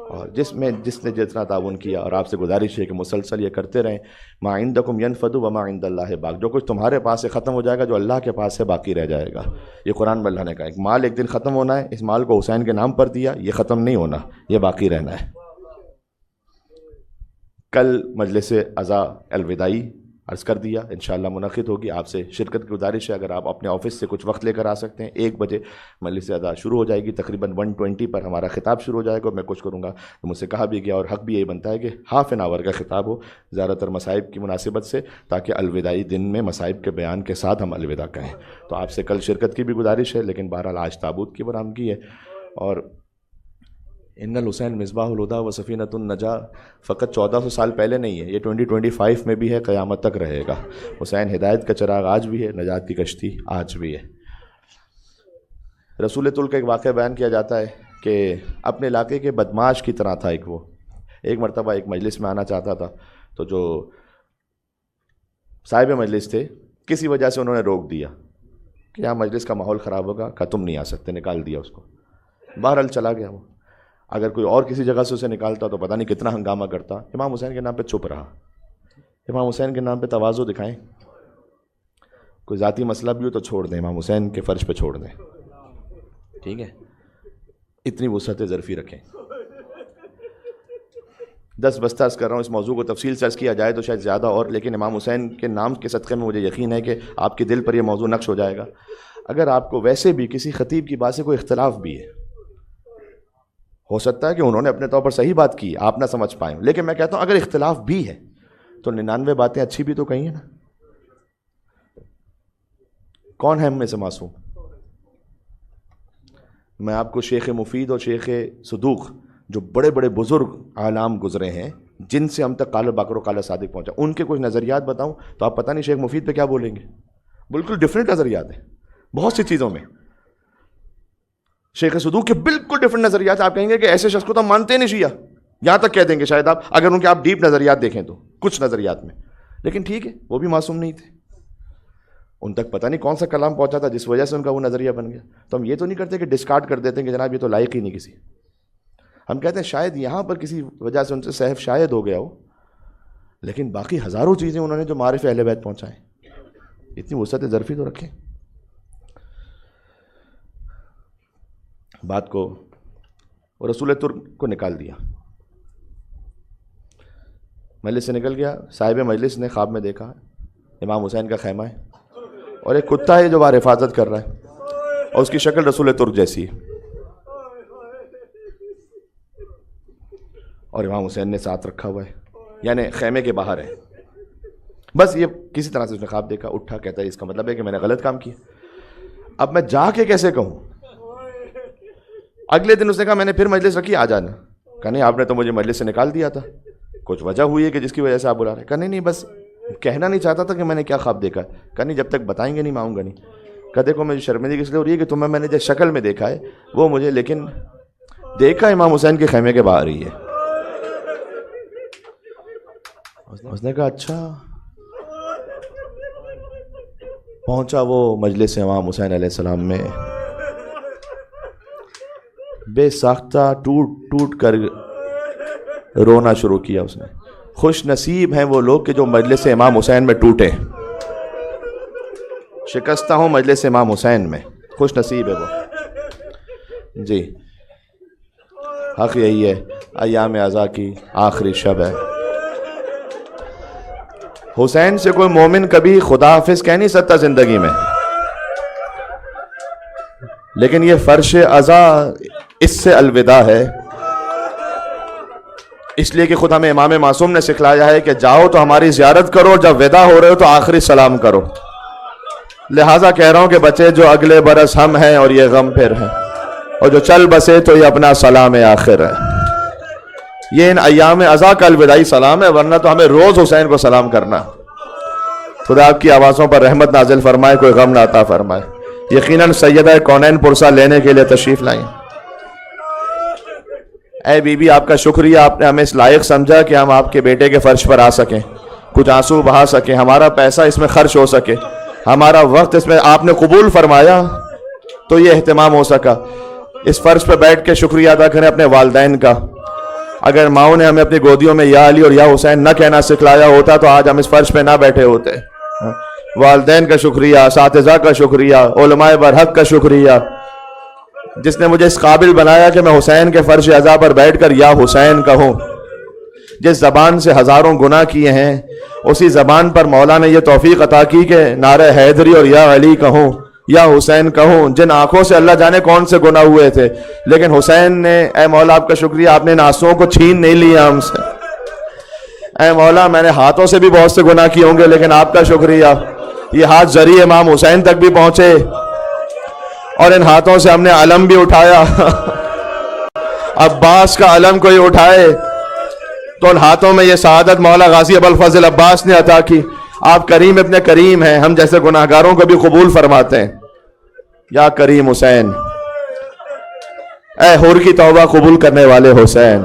اور جس نے جتنا تعاون کیا، اور آپ سے گزارش ہے کہ مسلسل یہ کرتے رہیں۔ ما عندکم ینفد وما عند اللہ باق، جو کچھ تمہارے پاس سے ختم ہو جائے گا، جو اللہ کے پاس سے باقی رہ جائے گا۔ یہ قرآن میں اللہ نے کہا ایک مال ایک دن ختم ہونا ہے، اس مال کو حسین کے نام پر دیا، یہ ختم نہیں ہونا، یہ باقی رہنا ہے۔ کل مجلس عزا الوداعی عرض کر دیا، انشاءاللہ منعقد ہوگی۔ آپ سے شرکت کی گزارش ہے، اگر آپ اپنے آفس سے کچھ وقت لے کر آ سکتے ہیں۔ 1 بجے مجلس عزا شروع ہو جائے گی، تقریباً 1:20 پر ہمارا خطاب شروع ہو جائے گا۔ میں کچھ کروں گا تو مجھ سے کہا بھی گیا، اور حق بھی یہی بنتا ہے کہ ½ این آور کا خطاب ہو زیادہ تر مصائب کی مناسبت سے، تاکہ الوداعی دن میں مصائب کے بیان کے ساتھ ہم الوداع کہیں۔ تو آپ سے کل شرکت کی بھی گزارش ہے، لیکن بہرحال آج تابوت کی برآمدگی ہے، اور ان الحسین مصباح الہدیٰ و سفینۃ النجاہ فقط 1400 سال پہلے نہیں ہے، یہ 2025 میں بھی ہے، قیامت تک رہے گا۔ حسین ہدایت کا چراغ آج بھی ہے، نجات کی کشتی آج بھی ہے۔ رسول طول کا ایک واقعہ بیان کیا جاتا ہے کہ اپنے علاقے کے بدماش کی طرح تھا وہ ایک مرتبہ ایک مجلس میں آنا چاہتا تھا، تو جو صاحب مجلس تھے کسی وجہ سے انہوں نے روک دیا کہ یہاں مجلس کا ماحول خراب ہوگا، کہ تم نہیں آ سکتے، نکال دیا اس کو۔ بہرحال چلا گیا وہ۔ اگر کوئی اور کسی جگہ سے اسے نکالتا تو پتہ نہیں کتنا ہنگامہ کرتا۔ امام حسین کے نام پہ چپ رہا۔ امام حسین کے نام پہ تواضع دکھائیں، کوئی ذاتی مسئلہ بھی ہو تو چھوڑ دیں، امام حسین کے فرش پہ چھوڑ دیں، ٹھیک ہے؟ اتنی وسعت ظرفی رکھیں۔ 10 بستہ عرض کر رہا ہوں، اس موضوع کو تفصیل سے عرض کیا جائے تو شاید زیادہ، اور لیکن امام حسین کے نام کے صدقے میں مجھے یقین ہے کہ آپ کے دل پر یہ موضوع نقش ہو جائے گا۔ اگر آپ کو ویسے بھی کسی خطیب کی بات سے کوئی اختلاف بھی ہے، ہو سکتا ہے کہ انہوں نے اپنے طور پر صحیح بات کی، آپ نہ سمجھ پائیں، لیکن میں کہتا ہوں اگر اختلاف بھی ہے تو 99 باتیں اچھی بھی تو کہیں ہیں نا۔ کون ہے ہم میں سے معصوم؟ میں آپ کو شیخ مفید اور شیخ صدوق جو بڑے بڑے بزرگ عالم گزرے ہیں، جن سے ہم تک قال باقر و قال صادق پہنچا، ان کے کچھ نظریات بتاؤں تو آپ پتہ نہیں شیخ مفید پہ کیا بولیں گے۔ بالکل ڈفرینٹ نظریات ہیں بہت سی چیزوں میں۔ شیخ صدوق کے بالکل ڈفرینٹ نظریات، آپ کہیں گے کہ ایسے شخص کو تو ہم مانتے نہیں شیعہ، یہاں تک کہہ دیں گے شاید آپ، اگر ان کے آپ ڈیپ نظریات دیکھیں تو کچھ نظریات میں، لیکن ٹھیک ہے، وہ بھی معصوم نہیں تھے، ان تک پتہ نہیں کون سا کلام پہنچا تھا جس وجہ سے ان کا وہ نظریہ بن گیا. تو ہم یہ تو نہیں کرتے کہ ڈسکارڈ کر دیتے ہیں کہ جناب یہ تو لائق ہی نہیں کسی. ہم کہتے ہیں شاید یہاں پر کسی وجہ سے ان سے سہو شاید ہو گیا ہو، لیکن باقی ہزاروں چیزیں انہوں نے جو معارف اہل بیت پہنچائیں، اتنی وسعت ظرفی تو رکھیں. بات کو رسول ترک کو نکال دیا، مجلس سے نکل گیا. صاحب مجلس نے خواب میں دیکھا امام حسین کا خیمہ ہے اور ایک کتا ہے جو باہر حفاظت کر رہا ہے اور اس کی شکل رسول ترک جیسی ہے، اور امام حسین نے ساتھ رکھا ہوا ہے، یعنی خیمے کے باہر ہے. بس یہ کسی طرح سے اس نے خواب دیکھا، اٹھا، کہتا ہے اس کا مطلب ہے کہ میں نے غلط کام کیا، اب میں جا کے کیسے کہوں. اگلے دن اس نے کہا میں نے پھر مجلس رکھی، آ جانا. کہا نہیں آپ نے تو مجھے مجلس سے نکال دیا تھا، کچھ وجہ ہوئی ہے کہ جس کی وجہ سے آپ بلا رہے ہیں. کہا نہیں بس کہنا نہیں چاہتا تھا کہ میں نے کیا خواب دیکھا. کہا نہیں جب تک بتائیں گے نہیں میں آؤں گا نہیں. کہا دیکھو مجھے شرمندگی اس لیے ہو رہی ہے کہ تمہیں میں نے جس شکل میں دیکھا ہے وہ مجھے، لیکن دیکھا امام حسین کے خیمے کے باہر ہی ہے. اس نے کہا اچھا. پہنچا وہ مجلس امام حسین علیہ السلام میں، بے ساختہ ٹوٹ ٹوٹ کر رونا شروع کیا اس نے. خوش نصیب ہیں وہ لوگ کہ جو مجلس امام حسین میں ٹوٹے، شکستہ ہوں مجلس امام حسین میں، خوش نصیب ہے وہ. جی حق یہی ہے، ایام عزا کی آخری شب ہے. حسین سے کوئی مومن کبھی خدا حافظ کہہ نہیں سکتا زندگی میں، لیکن یہ فرش عزا اس سے الوداع ہے، اس لیے کہ خود ہمیں امام معصوم نے سکھلایا ہے کہ جاؤ تو ہماری زیارت کرو، جب ودا ہو رہے ہو تو آخری سلام کرو. لہٰذا کہہ رہا ہوں کہ بچے جو اگلے برس ہم ہیں اور یہ غم پھر ہے، اور جو چل بسے تو یہ اپنا سلام آخر ہے. یہ ان ایام عزا کا الوداعی سلام ہے، ورنہ تو ہمیں روز حسین کو سلام کرنا. خدا آپ کی آوازوں پر رحمت نازل فرمائے، کوئی غم نہ عطا فرمائے. یقیناً سیدہ کونین پرسہ لینے کے لیے تشریف لائیں. اے بی بی آپ کا شکریہ، آپ نے ہمیں اس لائق سمجھا کہ ہم آپ کے بیٹے کے فرش پر آ سکیں، کچھ آنسو بہا سکیں، ہمارا پیسہ اس میں خرچ ہو سکے، ہمارا وقت اس میں آپ نے قبول فرمایا تو یہ اہتمام ہو سکا. اس فرش پہ بیٹھ کے شکریہ ادا کریں اپنے والدین کا. اگر ماؤں نے ہمیں اپنی گودیوں میں یا علی اور یا حسین نہ کہنا سکھلایا ہوتا تو آج ہم اس فرش پہ نہ بیٹھے ہوتے. والدین کا شکریہ، اساتذہ کا شکریہ، علماء برحق کا شکریہ، جس نے مجھے اس قابل بنایا کہ میں حسین کے فرش عزا پر بیٹھ کر یا حسین کہوں. جس زبان سے ہزاروں گناہ کیے ہیں اسی زبان پر مولا نے یہ توفیق عطا کی کہ نعرہ حیدری اور یا علی کہوں، یا حسین کہوں. جن آنکھوں سے اللہ جانے کون سے گناہ ہوئے تھے، لیکن حسین نے، اے مولا آپ کا شکریہ، آپ نے ان آنسوؤں کو چھین نہیں لیا ہم سے. اے مولا میں نے ہاتھوں سے بھی بہت سے گناہ کیے ہوں گے، لیکن آپ کا شکریہ یہ ہاتھ ذریعے امام حسین تک بھی پہنچے، اور ان ہاتھوں سے ہم نے علم بھی اٹھایا. عباس کا علم کوئی اٹھائے تو ان ہاتھوں میں یہ سعادت مولا غازی ابوالفضل عباس نے عطا کی. آپ کریم ابن کریم ہیں، ہم جیسے گناہگاروں کو بھی قبول فرماتے ہیں. یا کریم حسین، اے حور کی توبہ قبول کرنے والے حسین.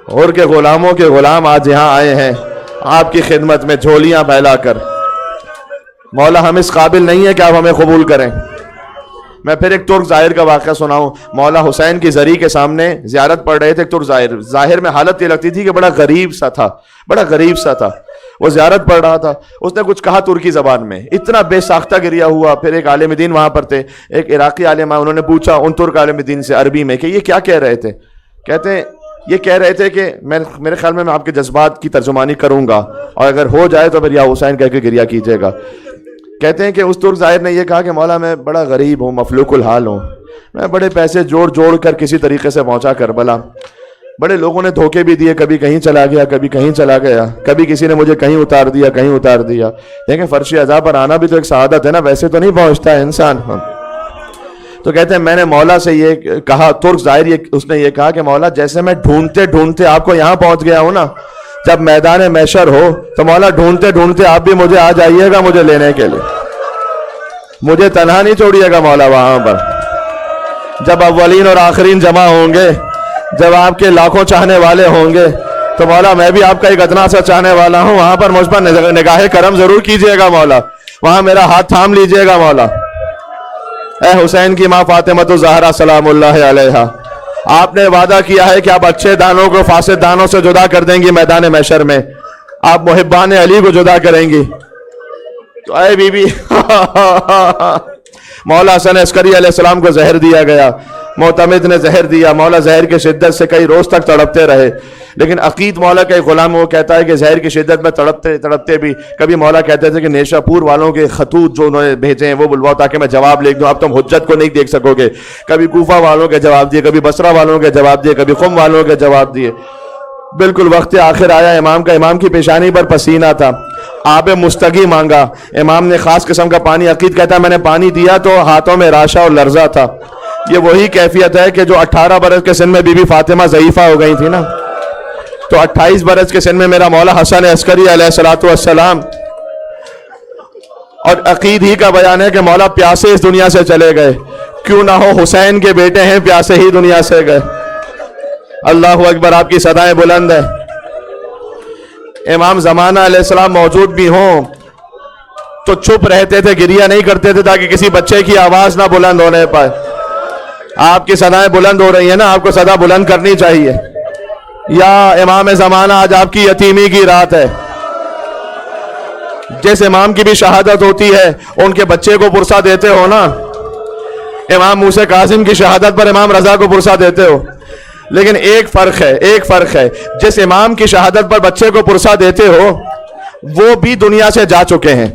حور کے غلاموں کے غلام آج یہاں آئے ہیں آپ کی خدمت میں جھولیاں پھیلا کر. مولا ہم اس قابل نہیں ہیں کہ آپ ہمیں قبول کریں. میں پھر ایک ترک ظاہر کا واقعہ سناؤں. مولا حسین کی زری کے سامنے زیارت پڑھ رہے تھے. ایک ترک ظاہر میں حالت یہ لگتی تھی کہ بڑا غریب سا تھا، بڑا غریب سا تھا. وہ زیارت پڑھ رہا تھا، اس نے کچھ کہا ترکی زبان میں، اتنا بے ساختہ گریا ہوا. پھر ایک عالم دین وہاں پر تھے، ایک عراقی عالم، انہوں نے پوچھا ان ترک عالم دین سے عربی میں کہ یہ کیا کہہ رہے تھے. کہتے ہیں یہ کہہ رہے تھے کہ میرے خیال میں آپ کے جذبات کی ترجمانی کروں گا، اور اگر ہو جائے تو پھر یا حسین کہہ کے گریا کیجیے گا. کہتے ہیں کہ اس ترک ظاہر نے یہ کہا کہ مولا میں بڑا غریب ہوں، مفلوق الحال ہوں، میں بڑے پیسے جوڑ کر کسی طریقے سے پہنچا کربلا. بڑے لوگوں نے دھوکے بھی دیے، کبھی کہیں چلا گیا، کبھی کہیں چلا گیا، کبھی کسی نے مجھے کہیں اتار دیا، کہیں اتار دیا. لیکن فرش عزا پر آنا بھی تو ایک سعادت ہے نا، ویسے تو نہیں پہنچتا ہے انسان. تو کہتے ہیں میں نے مولا سے یہ کہا، ترک ظاہر اس نے یہ کہا کہ مولا جیسے میں ڈھونڈتے ڈھونڈتے آپ کو یہاں پہنچ گیا ہوں نا، جب میدان محشر ہو تو مولا ڈھونڈتے ڈھونڈتے آپ بھی مجھے آ جائیے گا مجھے لینے کے لیے. مجھے تنہا نہیں چھوڑیے گا مولا وہاں پر. جب اولین اور آخرین جمع ہوں گے، جب آپ کے لاکھوں چاہنے والے ہوں گے، تو مولا میں بھی آپ کا ایک ادنا سا چاہنے والا ہوں، وہاں پر مجھ پر نگاہ کرم ضرور کیجئے گا مولا، وہاں میرا ہاتھ تھام لیجئے گا مولا۔ اے حسین کی ماں فاطمہ الزہرا سلام اللہ علیہا، آپ نے وعدہ کیا ہے کہ آپ اچھے دانوں کو فاسد دانوں سے جدا کر دیں گی میدان محشر میں، آپ محبان علی کو جدا کریں گی۔ تو اے بی بی مولا حسن عسکری علیہ السلام کو زہر دیا گیا، معتمد نے زہر دیا، مولا زہر کی شدت سے کئی روز تک تڑپتے رہے، لیکن عقید مولا کا ایک غلام وہ کہتا ہے کہ زہر کی شدت میں تڑپتے بھی کبھی مولا کہتے تھے کہ نیشا پور والوں کے خطوط جو انہوں نے بھیجے ہیں وہ بلواؤ تاکہ میں جواب لکھ دوں، اب تم حجت کو نہیں دیکھ سکو گے۔ کبھی کوفہ والوں کے جواب دیے، کبھی بصرہ والوں کے جواب دیے، کبھی قم والوں کے جواب دیے۔ بالکل وقت آخر آیا امام کا، امام کی پیشانی پر پسینہ تھا، آب مستقی مانگا، امام نے خاص قسم کا پانی، عقید کہتا ہے میں نے پانی دیا تو ہاتھوں میں راشا اور لرزہ تھا۔ یہ وہی کیفیت ہے کہ جو 18 برس کے سن میں بی بی فاطمہ ضعیفہ ہو گئی تھی نا، تو 28 برس کے سن میں میرا مولا حسن عسکری علیہ السلام، اور عقید ہی کا بیان ہے کہ مولا پیاسے اس دنیا سے چلے گئے، کیوں نہ ہو حسین کے بیٹے ہیں پیاسے ہی دنیا سے گئے۔ اللہ اکبر، آپ کی صدائیں بلند ہے۔ امام زمانہ علیہ السلام موجود بھی ہوں تو چھپ رہتے تھے، گریہ نہیں کرتے تھے تاکہ کسی بچے کی آواز نہ بلند ہونے پائے۔ آپ کی صدائیں بلند ہو رہی ہیں نا، آپ کو صدا بلند کرنی چاہیے۔ یا امام زمانہ، آج آپ کی یتیمی کی رات ہے۔ جس امام کی بھی شہادت ہوتی ہے ان کے بچے کو پرسہ دیتے ہو نا، امام موسیٰ کاظم کی شہادت پر امام رضا کو پرسہ دیتے ہو، لیکن ایک فرق ہے، جس امام کی شہادت پر بچے کو پرسہ دیتے ہو وہ بھی دنیا سے جا چکے ہیں،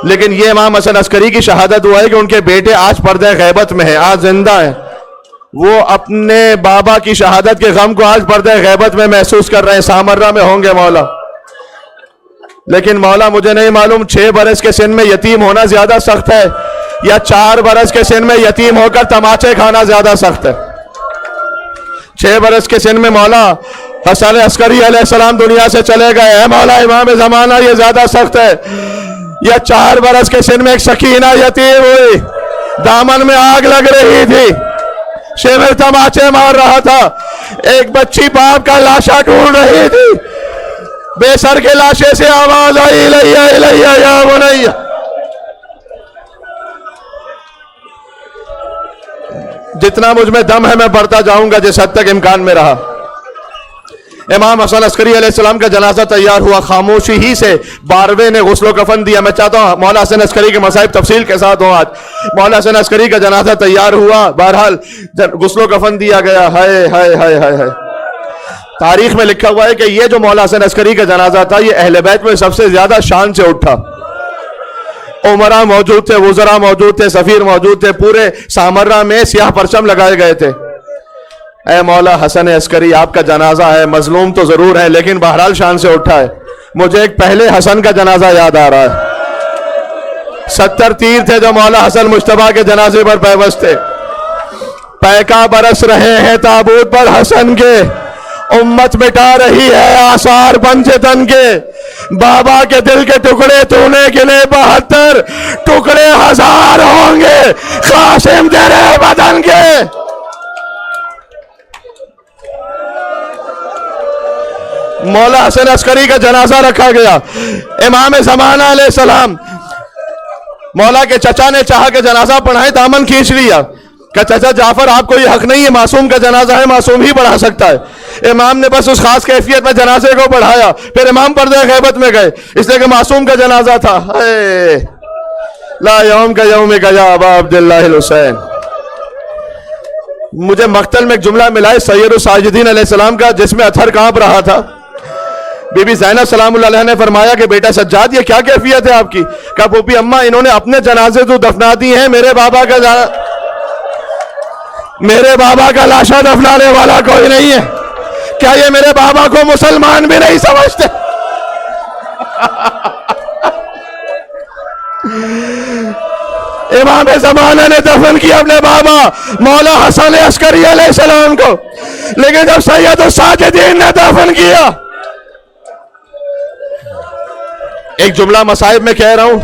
لیکن یہ امام حسن عسکری کی شہادت ہوا ہے کہ ان کے بیٹے آج پردہ غیبت میں ہیں، آج زندہ ہیں، وہ اپنے بابا کی شہادت کے غم کو آج پردہ غیبت میں محسوس کر رہے ہیں، سامرہ میں ہوں گے مولا۔ لیکن مولا مجھے نہیں معلوم 6 برس کے سن میں یتیم ہونا زیادہ سخت ہے یا 4 برس کے سن میں یتیم ہو کر تماچے کھانا زیادہ سخت ہے۔ 6 برس کے سن میں مولا حسن عسکری علیہ السلام دنیا سے چلے گئے، اے مولا امام زمانہ یہ زیادہ سخت ہے، یا 4 برس کے سن میں ایک سکینہ یتیم ہوئی، دامن میں آگ لگ رہی تھی، شمر تماچے مار رہا تھا، ایک بچی باپ کا لاشا ڈھونڈ رہی تھی، بے سر کے لاشے سے آواز آئی الیہ الیہ یا بنیہ۔ جتنا مجھ میں دم ہے میں بڑھتا جاؤں گا جس حد تک امکان میں رہا۔ امام حسن عسکری علیہ السلام کا جنازہ تیار ہوا، خاموشی ہی سے 12ویں نے غسل و کفن دیا۔ میں چاہتا ہوں مولا حسن عسکری کے مصائب تفصیل کے ساتھ ہوں۔ آج مولا حسن عسکری کا جنازہ تیار ہوا، بہرحال غسل و کفن دیا گیا۔ ہائے ہائے ہائے ہائے ہائے، تاریخ میں لکھا ہوا ہے کہ یہ جو مولا حسن عسکری کا جنازہ تھا یہ اہل بیت میں سب سے زیادہ شان سے اٹھا۔ عمرہ موجود تھے، وزراء موجود تھے، سفیر موجود تھے، پورے سامرہ میں سیاہ پرچم لگائے گئے تھے۔ اے مولا حسن عسکری، آپ کا جنازہ ہے، مظلوم تو ضرور ہے لیکن بہرحال شان سے اٹھا ہے۔ مجھے ایک پہلے حسن کا جنازہ یاد آ رہا ہے۔ 70 تیر تھے جو مولا حسن مجتبیٰ کے جنازے پر پیوست تھے۔ پیکا برس رہے ہیں تابوت پر حسن کے، امت مٹا رہی ہے آثار پنجتن کے، بابا کے دل کے ٹکڑے تونے کے لئے 72 ٹکڑے 1000 ہوں گے قاسم تیرے بدن کے۔ مولا حسن عسکری کا جنازہ رکھا گیا۔ امام زمانہ علیہ السلام، مولا کے چچا نے چاہا کہ جنازہ پڑھائیں، دامن کھینچ لیا کہ چچا جعفر آپ کو یہ حق نہیں ہے، معصوم کا جنازہ ہے، معصوم ہی پڑھا سکتا ہے۔ امام نے بس اس خاص کیفیت میں جنازے کو پڑھایا، پھر امام پردہ غیبت میں گئے، اس لیے کہ معصوم کا جنازہ تھا۔ لا یوم کا یوم کا یا ابا عبداللہ الحسین۔ مجھے مقتل میں ایک جملہ ملا ہے سید الساجدین علیہ السلام کا، جس میں اتھر کانپ رہا تھا۔ بی بی زینب سلام اللہ علیہ نے فرمایا کہ بیٹا سجاد یہ کیا کیفیت ہے آپ کی؟ کہا پھوپھی اماں انہوں نے اپنے جنازے تو دفنا دی ہیں، میرے بابا کا لاشا دفنانے والا کوئی نہیں ہے۔ کیا یہ میرے بابا کو مسلمان بھی نہیں سمجھتے؟ امام زمانہ نے دفن کیا اپنے بابا مولا حسن عسکری علیہ السلام کو، لیکن جب سید الساجدین نے دفن کیا، ایک جملہ مصائب میں کہہ رہا ہوں،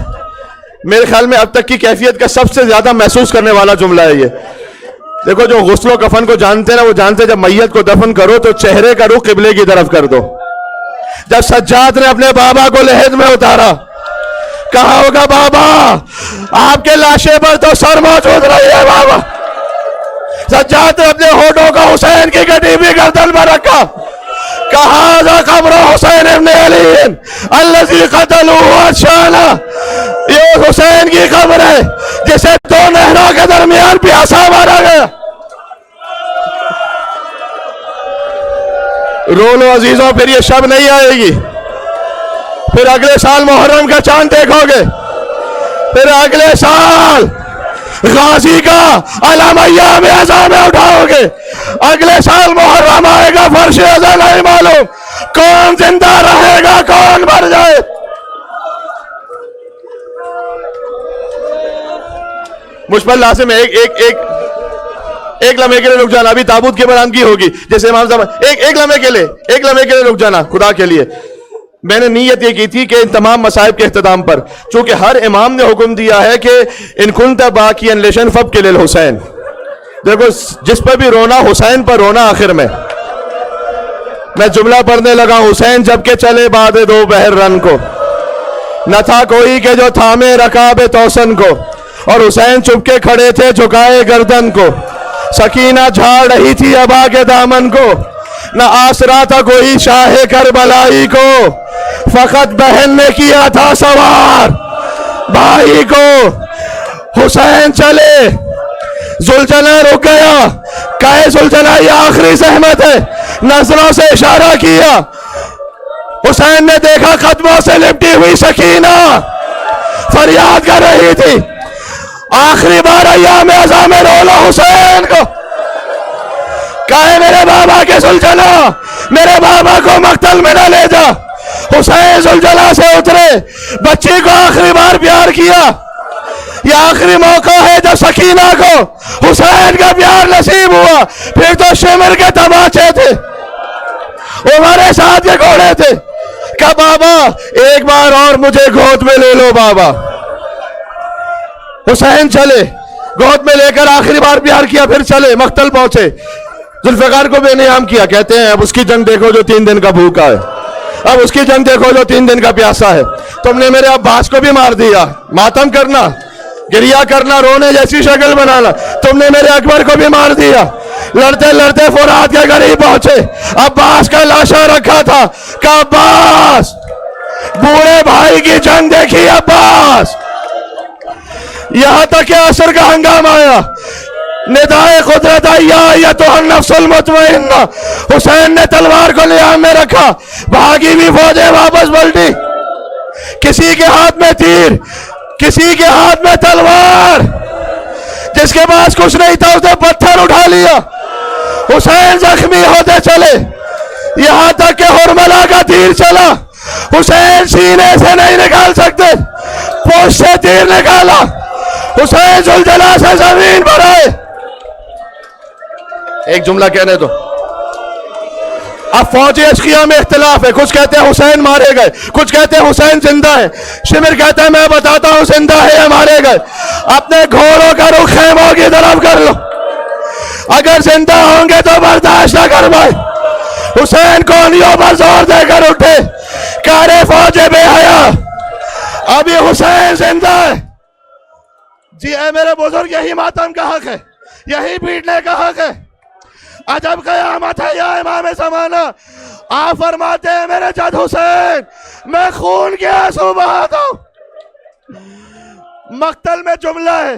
میرے خیال میں اب تک کی کیفیت کا سب سے زیادہ محسوس کرنے والا جملہ ہے یہ۔ دیکھو جو غسل و کفن کو جانتے ہیں نا، وہ جانتے ہیں جب میت کو دفن کرو تو چہرے کا رخ قبلے کی طرف کر دو۔ جب سجاد نے اپنے بابا کو لحد میں اتارا، کہا ہوگا بابا آپ کے لاشے پر تو سر موجود رہی ہے بابا. سجاد نے اپنے ہونٹوں کا حسین کی گڈی بھی گردن میں رکھا، کہا ذا قبر حسین ابن علی الذی قتلوه شانا، یہ حسین کی قبر ہے جسے دو نہروں کے درمیان پیاسا مارا گیا. رو لو عزیزوں، پھر یہ شب نہیں آئے گی. پھر اگلے سال محرم کا چاند دیکھو گے، پھر اگلے سال غازی کا علم ایام ازاں میں اٹھاؤ گے، اگلے سال محرم آئے گا، فرش ازاں نہیں معلوم کون زندہ رہے گا کون مر جائے. مجھ پر لازم ہے ایک لمحے کے لیے رک جانا. ابھی تابوت کی برآمدگی ہوگی، جیسے امام صاحب ایک لمحے کے لیے رک جانا خدا کے لیے. میں نے نیت یہ کی تھی کہ ان تمام مصائب کے اختتام پر، چونکہ ہر امام نے حکم دیا ہے کہ ان کنت باقیا لیشن فابکی للحسین، دیکھو جس پر بھی رونا حسین پر رونا. آخر میں جملہ پڑھنے لگا، حسین جب کہ چلے بعد دو بہر رن کو، نہ تھا کوئی کہ جو تھامے رکاب توسن کو، اور حسین چپ کے کھڑے تھے جھکائے گردن کو. سکینہ جھاڑ رہی تھی ابا کے دامن کو، نہ آسرا تھا کوئی شاہ کربلائی کو، فقط بہن نے کیا تھا سوار بھائی کو. حسین چلے زلجلہ رک گیا، کہے زلجلہ یہ آخری زحمت ہے، نظروں سے اشارہ کیا. حسین نے دیکھا قدموں سے لپٹی ہوئی سکینہ فریاد کر رہی تھی، آخری بار ایام ازاں میں رو لو حسین کو. کہے میرے بابا کے زلجلہ، میرے بابا کو مقتل میں نہ لے جا. حسین زلجلہ سے اترے، بچی کو آخری بار پیار کیا. یہ آخری موقع ہے جب سکینہ کو حسین کا پیار نصیب ہوا. پھر تو شمر کے تماچے تھے، ہمارے ساتھ کے گھوڑے تھے. کہ بابا ایک بار اور مجھے گود میں لے لو بابا. حسین چلے، گود میں لے کر آخری بار پیار کیا، پھر چلے مقتل پہنچے. ذوالفقار کو بے نیام کیا، کہتے ہیں اب اس کی جنگ دیکھو جو 3 دن کا بھوکا ہے، اب اس کی جنگ دیکھو جو 3 دن کا پیاسا ہے. تم نے میرے عباس کو بھی مار دیا، ماتم کرنا، گریا کرنا، رونے جیسی شکل بنانا. تم نے میرے اکبر کو بھی مار دیا. لڑتے لڑتے فرات کے قریب پہنچے، عباس کا لاشا رکھا تھا. کہ عباس، بوڑھے بھائی کی جنگ دیکھی عباس. یہاں تک کہ عصر کا ہنگام آیا، ندائے قدرت یا ایتھا النفس المطمئنہ. حسین نے تلوار کو لیام میں رکھا، بھاگی بھی فوجیں واپس پلٹی. کسی کے ہاتھ میں تیر، کسی کے ہاتھ میں تلوار، جس کے پاس کچھ نہیں تھا اس نے پتھر اٹھا لیا. حسین زخمی ہوتے چلے، یہاں تک کہ ہرملہ کا تیر چلا. حسین سینے سے نہیں نکال سکتے، پوش سے تیر نکالا. حسین زلجلہ سے زمین پر آئے. ایک جملہ کہنے دو. اب فوجی اشقیاء میں اختلاف ہے، کچھ کہتے ہیں حسین مارے گئے، کچھ کہتے ہیں حسین زندہ ہے. شمر کہتا ہے میں بتاتا ہوں زندہ ہے یا مارے گئے. اپنے گھوڑوں کا رخ خیموں کی طرف کر لو، اگر زندہ ہوں گے تو برداشت نہ کر پائے. حسین کونیوں پر زور دے کر اٹھے، کارے فوج بے حیا، ابھی حسین زندہ ہے. جی اے میرے بزرگ، یہی ماتم کا حق ہے، یہی پیٹنے کا حق ہے. عجب قیامت ہے یا امام زمانہ. آپ فرماتے ہیں میرے جد حسین میں خون کے آنسو بہاتا ہوں. مقتل میں جملہ ہے،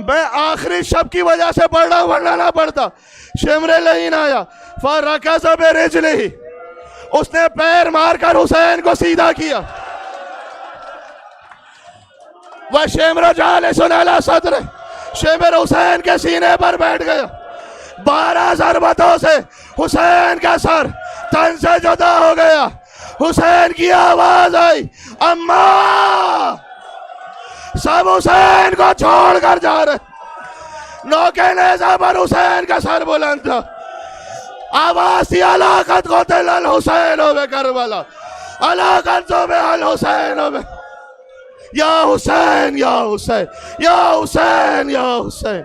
میں آخری شب کی وجہ سے پڑھ رہا ہوں ورنہ نہ پڑھتا. شمر لعین آیا فرکض برجلہ، اس نے پیر مار کر حسین کو سیدھا کیا. وشمر جالس علی صدرہ، شمر حسین کے سینے پر بیٹھ گیا. 12 ضربتوں سے حسین کا سر تن سے جدا ہو گیا. حسین کی آواز آئی اماں. سب حسین کو چھوڑ کر جا رہے. نوکے نیزہ پر حسین کا سر بلند تھا. آواز تھی الا قد قتل الحسین بکربلا، الا قد ذبح الحسین یا حسین یا حسین یا حسین یا حسین.